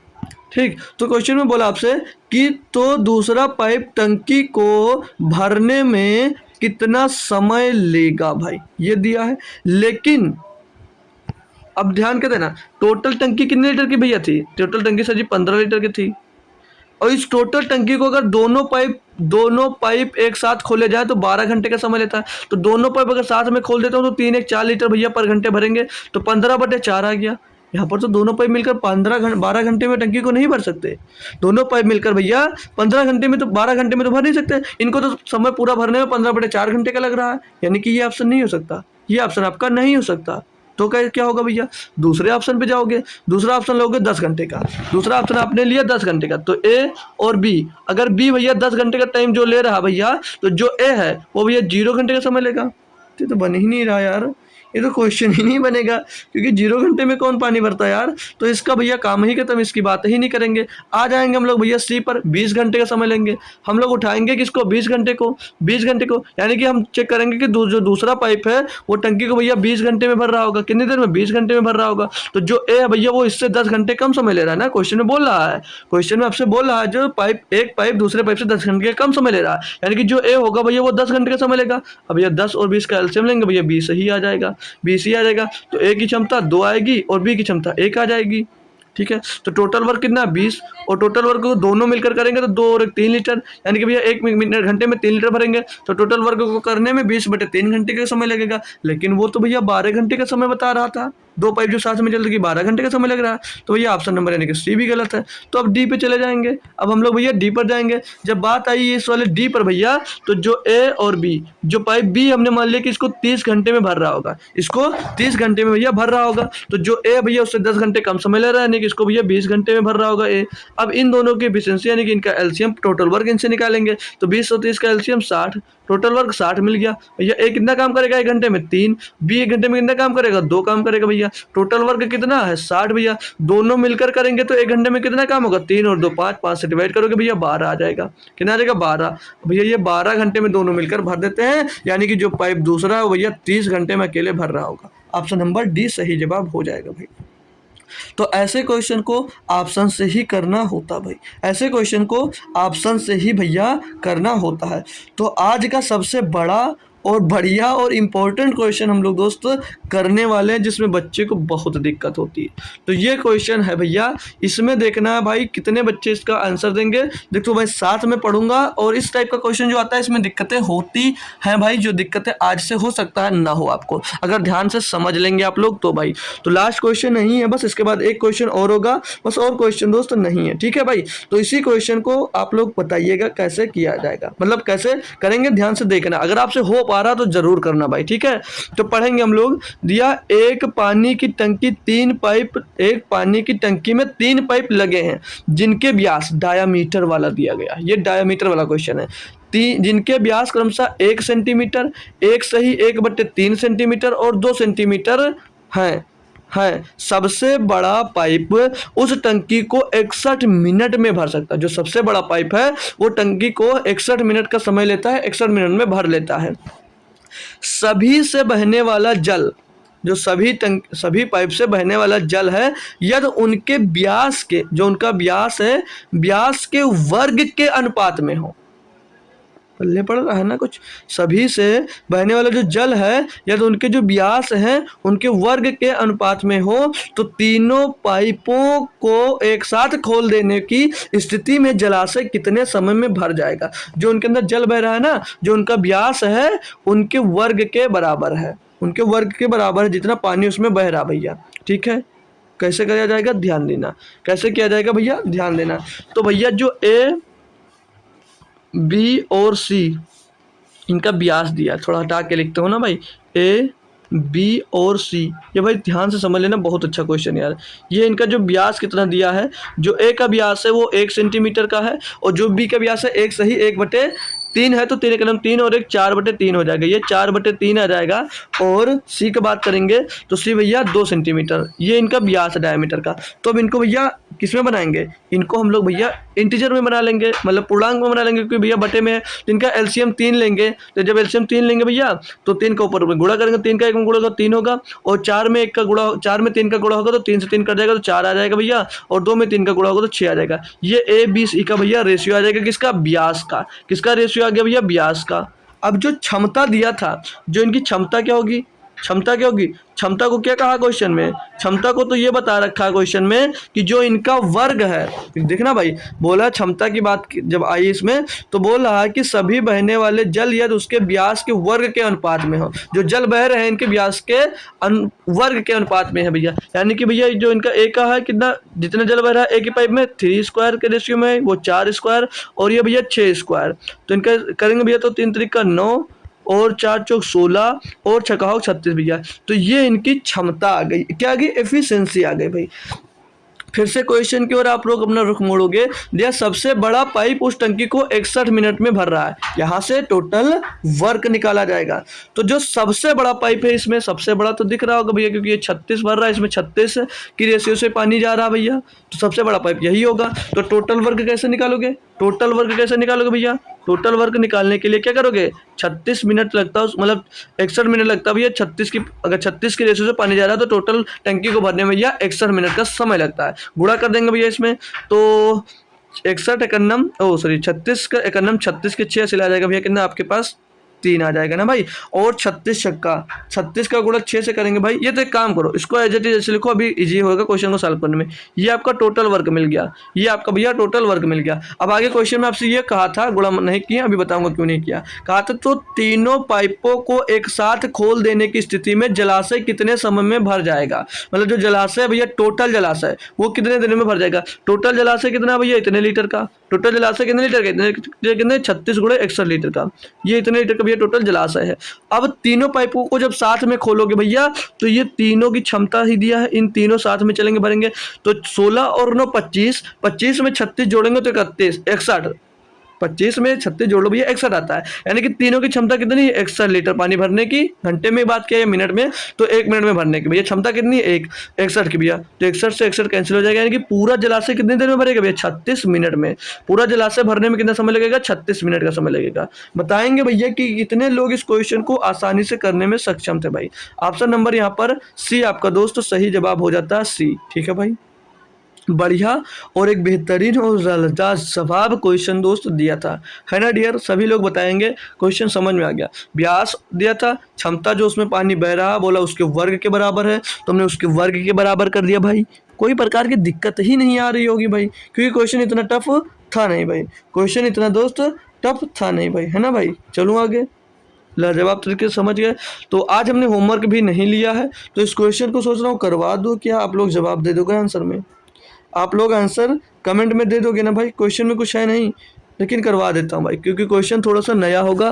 ठीक? तो क्वेश्चन में बोला आपसे कि तो दूसरा पाइप टंकी को भरने में कितना समय लेगा भाई, ये दिया है। लेकिन अब ध्यान के देना, टोटल टंकी कितने लीटर की भैया थी? टोटल टंकी सर जी 15 लीटर की थी, और इस टोटल टंकी को अगर दोनों पाइप एक साथ खोले जाए तो 12 घंटे का समय लेता है। तो दोनों पाइप अगर साथ में खोल देता हूँ तो 3 1 4 लीटर भैया पर घंटे भरेंगे, तो 15/4 आ गया। यहाँ पर तो दोनों पाइप मिलकर 12 घंटे में टंकी को नहीं भर सकते। दोनों पाइप मिलकर भैया 15 घंटे में तो 12 घंटे में तो भर नहीं सकते, इनको तो समय पूरा भरने में 15/4 घंटे का लग रहा है, यानी कि ये ऑप्शन नहीं हो सकता, ये ऑप्शन आपका नहीं हो सकता। तो क्या होगा भैया? दूसरे ऑप्शन पे जाओगे, दूसरा ऑप्शन लोगे 10 घंटे का, दूसरा ऑप्शन आपने लिया 10 घंटे का। तो ए और बी, अगर बी भैया 10 घंटे का टाइम जो ले रहा भैया, तो जो ए है वो भैया 0 घंटे का समय लेगा। तो बन ही नहीं रहा यार, ये तो क्वेश्चन ही नहीं बनेगा, क्योंकि 0 घंटे में कौन पानी भरता है यार। तो इसका भैया काम ही खत्म, इसकी बात ही नहीं करेंगे। आ जाएंगे हम लोग भैया सी पर, 20 घंटे का समय लेंगे। हम लोग उठाएंगे किसको, 20 घंटे को, 20 घंटे को, यानी कि हम चेक करेंगे कि जो दूसरा पाइप है वो टंकी को भैया 20 घंटे में भर रहा होगा। कितनी देर में, 20 घंटे में भर रहा होगा। तो जो ए है भैया वो इससे 10 घंटे कम समय ले रहा है ना, क्वेश्चन में बोल रहा है, क्वेश्चन में आपसे बोल रहा है जो पाइप, एक पाइप दूसरे पाइप से 10 घंटे कम समय ले रहा है, यानी कि जो ए होगा भैया वो 10 घंटे का समय लेगा। अब भैया 10 और 20 का एलसीएम लेंगे भैया, 20 ही आ जाएगा, 20 ही आ जाएगा। तो ए की क्षमता 2 आएगी और बी की क्षमता 1 आ जाएगी। ठीक है, तो टोटल वर्क कितना, 20, और टोटल वर्क को दोनों मिलकर करेंगे तो 2 और 1 3 लीटर, यानी कि भैया 1 मिनट घंटे में 3 लीटर भरेंगे। तो टोटल वर्क को करने में 20/3 घंटे का समय लगेगा। लेकिन वो तो भैया 12 घंटे का समय बता रहा था, 2 पाइप जो साथ में चल रही, 12 घंटे का समय लग रहा है। तो भैया ऑप्शन नंबर यानी कि सी भी गलत है। तो अब डी पे चले जाएंगे। अब हम लोग भैया डी पर जाएंगे। जब बात आई इस वाले डी पर भैया, तो जो ए और बी, जो पाइप बी हमने मान लिया कि इसको 30 घंटे में भर रहा होगा, इसको 30 घंटे में भैया भर रहा होगा। तो जो ए भैया उससे 10 घंटे कम समय ले रहा है, यानी कि इसको भैया 20 घंटे में भर रहा होगा ए। अब इन दोनों की एफिशिएंसी यानी कि इनका एलसीएम, टोटल वर्क इनसे निकालेंगे। तो 20 और 30 का एलसीएम 60, टोटल वर्क 60 मिल गया भैया। ए कितना काम करेगा 1 घंटे में, 3, बी 1 घंटे में कितना काम करेगा, 2 काम करेगा भैया। टोटल वर्क कितना है 60 भैया। दोनों मिलकर करेंगे तो 1 घंटे में कितना काम होगा, 3 और 2 5, 5 से डिवाइड करोगे भैया 12 आ जाएगा। कितना आ जाएगा 12 भैया। ये 12 घंटे में दोनों मिलकर भर देते हैं, यानी कि जो पाइप दूसरा है भैया 30 घंटे में अकेले भर रहा होगा। ऑप्शन नंबर डी सही जवाब हो जाएगा भाई। तो ऐसे क्वेश्चन को ऑप्शन से ही करना होता भाई, ऐसे क्वेश्चन को ऑप्शन से ही भैया करना होता है। तो आज का सबसे बड़ा और बढ़िया और इम्पोर्टेंट क्वेश्चन हम लोग दोस्त करने वाले हैं, जिसमें बच्चे को बहुत दिक्कत होती है। तो ये क्वेश्चन है भैया, इसमें देखना है भाई कितने बच्चे इसका आंसर देंगे। देखो भाई साथ में पढ़ूंगा, और इस टाइप का क्वेश्चन जो आता है इसमें दिक्कतें होती हैं भाई, जो दिक्कतें आज से हो सकता है ना हो आपको, अगर ध्यान से समझ लेंगे आप लोग तो भाई। तो लास्ट क्वेश्चन नहीं है बस, इसके बाद एक क्वेश्चन और होगा बस, और क्वेश्चन दोस्त नहीं है। ठीक है भाई, तो इसी क्वेश्चन को आप लोग बताइएगा कैसे किया जाएगा, मतलब कैसे करेंगे, ध्यान से देखना। अगर आपसे हो पा रहा तो जरूर करना भाई। ठीक है, तो पढ़ेंगे हम लोग। दिया एक पानी की टंकी 3 पाइप, एक पानी की टंकी में 3 पाइप लगे हैं जिनके व्यास डायामीटर वाला दिया गया। ये डायामीटर वाला क्वेश्चन है। जिनके व्यास क्रमशः 1 सेंटीमीटर, 1 सही 1/3 सेंटीमीटर और 2 सेंटीमीटर है। सबसे बड़ा पाइप उस टंकी को 61 मिनट में भर सकता है। जो सबसे बड़ा पाइप है वो टंकी को 61 मिनट का समय लेता है, 61 मिनट में भर लेता है। सभी से बहने वाला जल, जो सभी पाइप से बहने वाला जल है, यदि उनके व्यास के, जो उनका व्यास है, व्यास के वर्ग के अनुपात में हो। पल्ले पड़ रहा है ना कुछ। सभी से बहने वाला जो जल है, यदि उनके जो व्यास हैं उनके वर्ग के अनुपात में हो, तो तीनों पाइपों को एक साथ खोल देने की स्थिति में जलाशय कितने समय में भर जाएगा। जो उनके अंदर जल बह रहा है ना, जो उनका व्यास है उनके वर्ग के बराबर है, उनके वर्ग के बराबर है जितना पानी उसमें बह रहा भैया। ठीक है, कैसे किया जाएगा ध्यान देना, कैसे किया जाएगा भैया ध्यान देना। तो भैया जो ए, बी और सी इनका व्यास दिया, थोड़ा हटा के लिखते हो ना भाई, ए, बी और सी, ये भाई ध्यान से समझ लेना, बहुत अच्छा क्वेश्चन यार। ये इनका जो व्यास कितना दिया है, जो ए का व्यास है वो 1 सेंटीमीटर का है, और जो बी का व्यास है 1 सही 1/3 है, तो 3 कलम 3 और 1 4/3 हो जाएगा, ये 4/3 आ जाएगा। और सी की बात करेंगे तो सी भैया 2 सेंटीमीटर, ये इनका व्यास है डायमीटर का। तो अब इनको भैया किस में बनाएंगे, इनको हम लोग भैया इंटीजर में बना लेंगे, मतलब पूर्णांक में बना लेंगे, क्योंकि भैया बटे में है। तो इनका एलसीएम 3 लेंगे, तो जब एलसीएम 3 लेंगे भैया तो 3 का ऊपर गुणा करेंगे, 3 का 1 में गुणा होगा 3 होगा, और 4 में 1 का गुणा, 4 में 3 का गुणा होगा तो 3 से 3 कट जाएगा तो 4 आ जाएगा भैया, और 2 में 3 का गुणा होगा तो 6 आ जाएगा। ये ए बी सी का भैया रेशियो आ जाएगा, किसका, व्यास का। किसका रेशियो आ गया भैया, व्यास का। अब जो क्षमता दिया था, जो इनकी क्षमता क्या होगी, क्षमता क्या होगी, क्षमता को क्या कहा क्वेश्चन में, क्षमता को तो ये बता रखा है क्वेश्चन में कि जो इनका वर्ग है, देखना भाई, बोला क्षमता की बात जब आई इसमें, तो बोल रहा है कि सभी बहने वाले जल यदि उसके व्यास के वर्ग के अनुपात में हो। जो जल बह रहे हैं इनके व्यास के वर्ग के अनुपात में है भैया, यानी कि भैया जो इनका ए का है कितना, जितना जल बह रहा है एक ही पाइप में 3 स्क्वायर के रेशियो में, वो 4 स्क्वायर, और ये भैया 6 स्क्वायर। तो इनका करेंगे भैया तो 3 त्रिक का 9 और 4 चौक 16 और 36 भैया। तो ये इनकी क्षमता आ गई, क्या आ गई, एफिशिएंसी आ गई भाई। फिर से क्वेश्चन की ओर आप लोग अपना रुख मोड़ोगे। दिया सबसे बड़ा पाइप उस टंकी को 61 मिनट में भर रहा है। यहाँ से टोटल वर्क निकाला जाएगा। तो जो सबसे बड़ा पाइप है इसमें सबसे बड़ा तो दिख रहा होगा भैया, क्योंकि ये 36 भर रहा है, इसमें 36 की रेशियो से पानी जा रहा है भैया, तो सबसे बड़ा पाइप यही होगा। तो टोटल वर्क कैसे निकालोगे? टोटल वर्क कैसे निकालोगे भैया? टोटल वर्क निकालने के लिए क्या करोगे? 36 मिनट लगता है, मतलब 61 मिनट लगता है भैया 36 की, अगर 36 की रेशियो से पानी जा रहा है तो टोटल टंकी को भरने में भैया 61 मिनट का समय लगता है। गुणा कर देंगे भैया इसमें, तो 61 एकन्नम 36 का एकन्नम 36 के 6 से आ जाएगा भैया, कितना आपके पास 3 आ जाएगा ना भाई। और 36 छक्का 36 का गुणा 6 से करेंगे भाई। ये तो एक काम करो, इसको एज इट इज ऐसे लिखो, अभी इजी होगा क्वेश्चन को सॉल्व करने में। ये आपका टोटल वर्क मिल गया, ये आपका भैया टोटल वर्क मिल गया। अब आगे क्वेश्चन में आपसे ये कहा था, गुणा नहीं किया, अभी बताऊंगा क्यों नहीं किया। कहा था तो तीनों पाइपों को एक साथ खोल देने की स्थिति में जलाशय कितने समय में भर जाएगा। मतलब जो जलाशय है भैया, टोटल जलाशय वो कितने दिन में भर जाएगा। टोटल जलाशय कितना भैया? इतने लीटर का। टोटल जलाशय कितने लीटर का? कितने 36 गुणे 61 लीटर का, ये इतने लीटर का भैया टोटल जलाशय है। अब तीनों पाइपों को जब साथ में खोलोगे भैया, तो ये तीनों की क्षमता ही दिया है, इन तीनों साथ में चलेंगे भरेंगे, तो 16 और 9 25, 25 में 36 जोड़ेंगे तो 31 61, 25 में 36 जोड़ लो भैया 61 आता है। यानी कि तीनों की क्षमता कितनी है? 61 लीटर पानी भरने की। घंटे में बात किया है मिनट में, तो 1 मिनट में भरने की भैया क्षमता कितनी है? 61 की भैया। तो 61 से 61 कैंसिल हो जाएगा, यानी कि पूरा जलाशय कितनी देर में भरेगा भैया? 36 मिनट में। पूरा जलाशय भरने में कितना समय लगेगा? 36 मिनट का समय लगेगा। बताएंगे भैया कि कितने लोग इस क्वेश्चन को आसानी से करने में सक्षम थे भाई। ऑप्शन नंबर यहाँ पर सी आपका दोस्त सही जवाब हो जाता है, सी। ठीक है भाई, बढ़िया और एक बेहतरीन और लाजवाब क्वेश्चन दोस्त दिया था, है ना डियर। सभी लोग बताएंगे क्वेश्चन समझ में आ गया। व्यास दिया था, क्षमता जो उसमें पानी बह रहा बोला उसके वर्ग के बराबर है, तो हमने उसके वर्ग के बराबर कर दिया भाई। कोई प्रकार की दिक्कत ही नहीं आ रही होगी भाई, क्योंकि क्वेश्चन इतना टफ था नहीं भाई, क्वेश्चन इतना दोस्त टफ था नहीं भाई, है ना भाई। चलूँ आगे, लाजवाब तरीके से समझ गए। तो आज हमने होमवर्क भी नहीं लिया है, तो इस क्वेश्चन को सोच रहा हूँ करवा दूँ क्या? आप लोग जवाब दे दोगे आंसर में? आप लोग आंसर कमेंट में दे दोगे ना भाई? क्वेश्चन में कुछ है नहीं, लेकिन करवा देता हूँ भाई, क्योंकि क्वेश्चन थोड़ा सा नया होगा,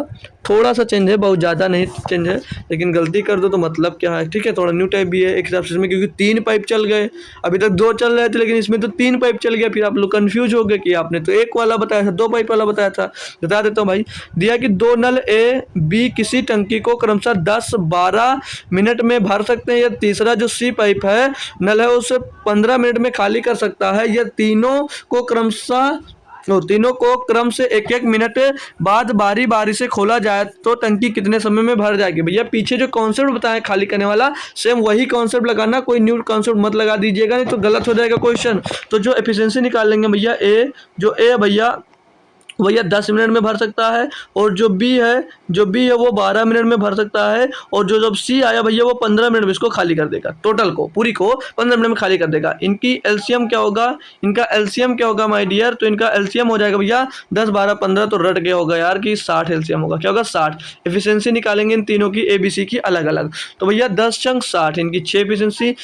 थोड़ा सा चेंज है, बहुत ज़्यादा नहीं चेंज है, लेकिन गलती कर दो तो मतलब क्या है। ठीक है, थोड़ा न्यू टाइप भी है एक हिसाब से इसमें, क्योंकि 3 पाइप चल गए, अभी तक 2 चल रहे थे, लेकिन इसमें तो 3 पाइप चल गया। फिर आप लोग कन्फ्यूज हो गए कि आपने तो 1 वाला बताया था, 2 पाइप वाला बताया था। बता देता हूँ भाई, दिया कि 2 नल ए बी किसी टंकी को क्रमशः 10-12 मिनट में भर सकते हैं। यह तीसरा जो सी पाइप है नल है उसे 15 मिनट में खाली कर सकता है। यह तीनों को क्रम से 1-1 मिनट बाद बारी बारी से खोला जाए तो टंकी कितने समय में भर जाएगी। भैया पीछे जो कॉन्सेप्ट बताया खाली करने वाला, सेम वही कॉन्सेप्ट लगाना, कोई न्यू कॉन्सेप्ट मत लगा दीजिएगा, नहीं तो गलत हो जाएगा क्वेश्चन। तो जो एफिशिएंसी निकालेंगे भैया ए भैया 10 मिनट में भर सकता है, और जो बी है वो 12 मिनट में भर सकता है, और जो जब सी आया भैया वो 15 मिनट में इसको खाली कर देगा, टोटल को पूरी को 15 मिनट में खाली कर देगा। इनकी एलसीएम क्या होगा? इनका एलसीएम क्या होगा माय डियर? तो इनका एलसीएम हो जाएगा भैया 10 12 15, तो रट गया होगा यार कि 60 एलसीएम होगा। क्या होगा? 60। एफिशिएंसी निकालेंगे इन तीनों की एबीसी की अलग अलग, तो भैया 10 चंक 60, इनकी 6 एफिशिएंसी,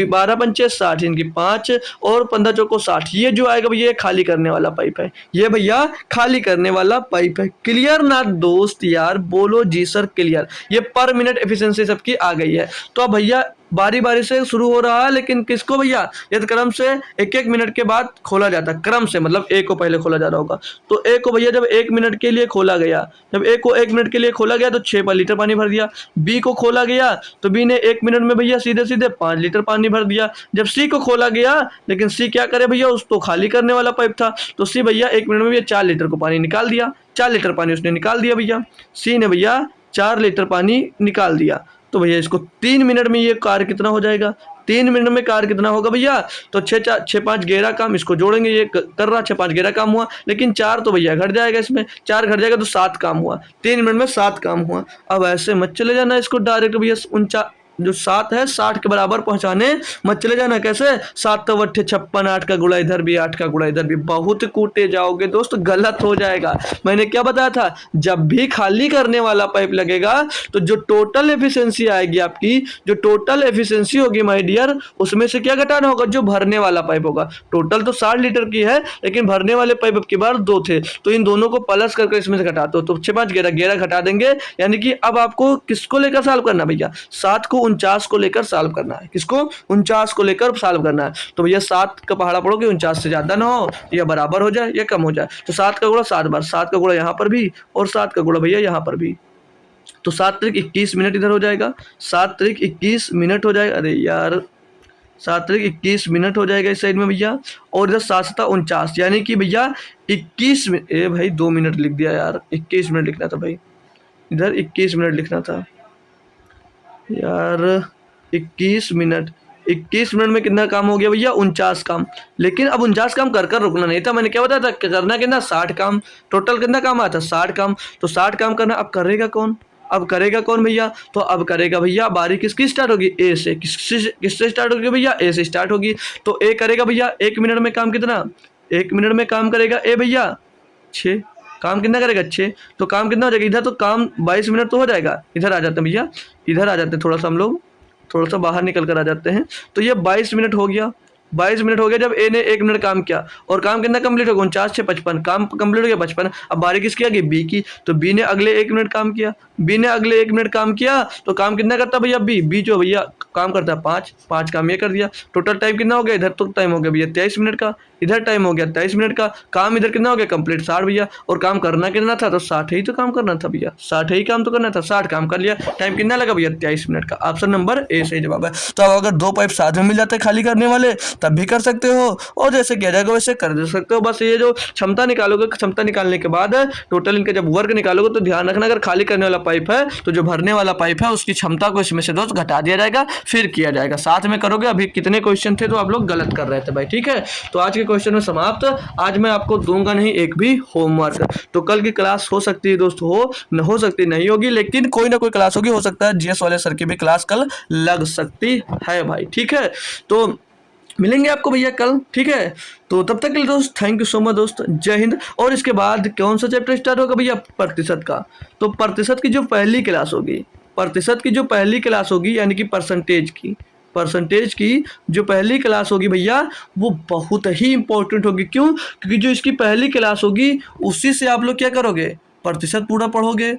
12 पंचे 60, इनकी 5, और 15 चौको 60। ये जो आएगा भैया खाली करने वाला पाइप है, ये भैया खाली करने वाला पाइप है। क्लियर ना दोस्त? यार बोलो जी सर क्लियर। ये पर मिनट एफिशिएंसी सबकी आ गई है। तो अब भैया बारी बारी से शुरू हो रहा है, लेकिन किसको भैया? यदि क्रम से 1-1 मिनट के बाद खोला जाता है, क्रम से मतलब ए को पहले खोला जा रहा होगा, तो ए को भैया जब 1 मिनट के लिए खोला गया, जब ए को 1 मिनट के लिए खोला गया तो 6 लीटर पानी भर दिया। बी को खोला गया तो बी ने 1 मिनट में भैया सीधे सीधे 5 लीटर पानी भर दिया। जब सी को खोला गया, लेकिन सी क्या करे भैया, उसको खाली करने वाला पाइप था, तो सी भैया 1 मिनट में भैया 4 लीटर को पानी निकाल दिया, 4 लीटर पानी उसने निकाल दिया भैया। सी ने भैया 4 लीटर पानी निकाल दिया, तो भैया इसको 3 मिनट में ये कार्य कितना हो जाएगा? 3 मिनट में कार्य कितना होगा भैया? तो 6-5 11 काम, इसको जोड़ेंगे, ये कर रहा 6-5 11 काम हुआ, लेकिन 4 तो भैया घट जाएगा, इसमें 4 घट जाएगा तो 7 काम हुआ, 3 मिनट में 7 काम हुआ। अब ऐसे मत चले जाना इसको डायरेक्ट भैया, जो 7 है 60 के बराबर पहुंचाने मत चले जाना। कैसे? 7 तो 8 56, 8 का गुणा इधर भी, 8 का गुणा इधर भी, बहुत कूटे जाओगे दोस्त, गलत हो जाएगा। मैंने क्या बताया था? जब भी खाली करने वाला पाइप लगेगा तो जो टोटल एफिशिएंसी आएगी आपकी, जो टोटल एफिशिएंसी होगी माय डियर, उसमें से क्या घटाना होगा? जो भरने वाला पाइप होगा। टोटल तो 60 लीटर की है, लेकिन भरने वाले पाइप की बार 2 थे, तो इन दोनों को प्लस करके इसमें से घटाते हो, तो 6-5 11 11 घटा देंगे। यानी कि अब आपको किसको लेकर सॉल्व करना भैया? 7 को 49 को लेकर सॉल्व करना है। किसको? 49 को लेकर सॉल्व करना है। तो भैया 7 का पहाड़ा पढ़ो कि 49 से ज़्यादा ना हो, या बराबर हो जाए या कम हो जाए। तो 7 का गुणा 7 बार, 7 का गुणा यहाँ पर भी और 7 का गुणा भैया यहाँ पर भी। तो 7 त्रिक 21 मिनट इधर हो जाएगा, 7 त्रिक 21 मिनट हो जाएगा। अरे यार 7 त्रिक 21 मिनट हो जाएगा इस साइड में भैया। और इधर 7 सता 49, यानी कि भैया 21 मिनट। ए भाई 2 मिनट लिख दिया यार, 21 मिनट लिखना था भाई, इधर 21 मिनट लिखना था यार। 21 मिनट में कितना काम हो गया भैया? 49 काम। लेकिन अब 49 काम कर कर रुकना नहीं था, मैंने क्या बताया था करना कितना? 60 काम। टोटल कितना काम आया था? 60 काम। तो 60 काम करना। अब करेगा कौन? अब करेगा कौन भैया? तो अब करेगा भैया, बारी किसकी स्टार्ट होगी? ए से। किससे स्टार्ट होगी भैया? ए से स्टार्ट होगी। तो ए करेगा भैया 1 मिनट में काम कितना? 1 मिनट में काम करेगा ए भैया 6। काम कितना करेगा? 6। तो काम कितना हो जाएगा? इधर तो काम 22 मिनट तो हो जाएगा। इधर आ जाते हैं भैया, इधर आ जाते हैं, थोड़ा सा हम लोग थोड़ा सा बाहर निकल कर आ जाते हैं। तो ये 22 मिनट हो गया। 22 मिनट हो गया जब ए ने 1 मिनट काम किया। और काम कितना कंप्लीट हो गया? 49 से 55 काम कंप्लीट हो गया 55। अब बारी किसकी आ गई? बी की। तो बी ने अगले 1 मिनट काम किया, बी ने अगले 1 मिनट काम किया। तो काम कितना करता भैया? बी जो भैया काम करता है 5 काम ये कर दिया। टोटल टाइम कितना हो गया? इधर तो टाइम हो गया भैया 23 मिनट का, इधर टाइम हो गया 23 मिनट का। काम इधर कितना हो गया? कंप्लीट 60 भैया। और काम करना कितना था? तो 60 ही तो काम करना था भैया, 60 ही काम तो करना था। 60 काम कर लिया। टाइम कितना लगा भैया? 23 मिनट का। ऑप्शन नंबर ए सही जवाब है। तो अब अगर 2 पाइप साथ में मिल जाते हैं खाली करने वाले तब भी कर सकते हो, और जैसे किया जाएगा वैसे कर दे सकते हो। बस ये जो क्षमता निकालोगे, क्षमता निकालने के बाद टोटल इनका जब वर्क निकालोगे तो ध्यान रखना अगर खाली करने वाला पाइप है तो जो भरने वाला पाइप है उसकी क्षमता को इसमें से दोस्त घटा दिया जाएगा, फिर किया जाएगा। साथ में करोगे। अभी कितने क्वेश्चन थे तो आप लोग गलत कर रहे थे भाई, ठीक है। तो आज के क्वेश्चन में समाप्त। आज मैं आपको दूंगा नहीं एक भी होमवर्क। तो कल की क्लास हो सकती है दोस्त हो सकती नहीं होगी, लेकिन कोई ना कोई क्लास होगी। हो सकता है जीएस वाले सर की भी क्लास कल लग सकती है भाई, ठीक है। तो मिलेंगे आपको भैया कल, ठीक है। तो तब तक के लिए दोस्त थैंक यू सो मच दोस्त, जय हिंद। और इसके बाद कौन सा चैप्टर स्टार्ट होगा भैया? प्रतिशत का। तो प्रतिशत की जो पहली क्लास होगी, प्रतिशत की जो पहली क्लास होगी यानी कि परसेंटेज की जो पहली क्लास होगी भैया वो बहुत ही इंपॉर्टेंट होगी। क्यों? क्योंकि जो इसकी पहली क्लास होगी उसी से आप लोग क्या करोगे? प्रतिशत पूरा पढ़ोगे।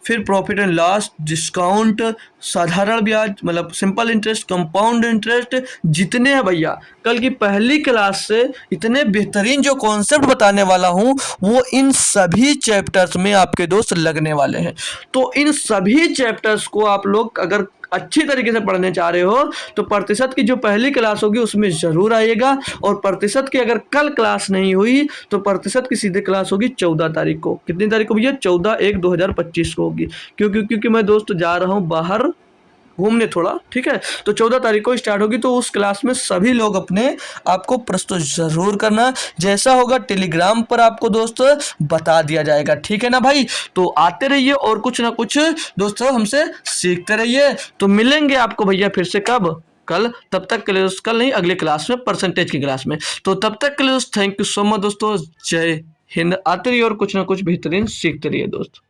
फिर प्रॉफिट एंड लॉस, डिस्काउंट, साधारण ब्याज मतलब सिंपल इंटरेस्ट, कंपाउंड इंटरेस्ट, जितने हैं भैया कल की पहली क्लास से इतने बेहतरीन जो कॉन्सेप्ट बताने वाला हूँ वो इन सभी चैप्टर्स में आपके दोस्त लगने वाले हैं। तो इन सभी चैप्टर्स को आप लोग अगर अच्छी तरीके से पढ़ने चाह रहे हो तो प्रतिशत की जो पहली क्लास होगी उसमें ज़रूर आइएगा। और प्रतिशत की अगर कल क्लास नहीं हुई तो प्रतिशत की सीधे क्लास होगी 14 तारीख को। कितनी तारीख को भैया? 14/1/2025 को होगी। क्योंकि मैं दोस्त जा रहा हूँ बाहर घूमने थोड़ा, ठीक है। तो 14 तारीख को स्टार्ट होगी। तो उस क्लास में सभी लोग अपने आपको प्रस्तुत जरूर करना। जैसा होगा टेलीग्राम पर आपको दोस्त बता दिया जाएगा, ठीक है ना भाई। तो आते रहिए और कुछ ना कुछ दोस्तों हमसे सीखते रहिए। तो मिलेंगे आपको भैया फिर से कब? कल। तब तक के लिए दोस्त कल नहीं, अगले क्लास में, परसेंटेज की क्लास में। तो तब तक के लिए दोस्त थैंक यू सो मच दोस्तों, जय हिंद। आते रहिए और कुछ ना कुछ बेहतरीन सीखते रहिए दोस्त।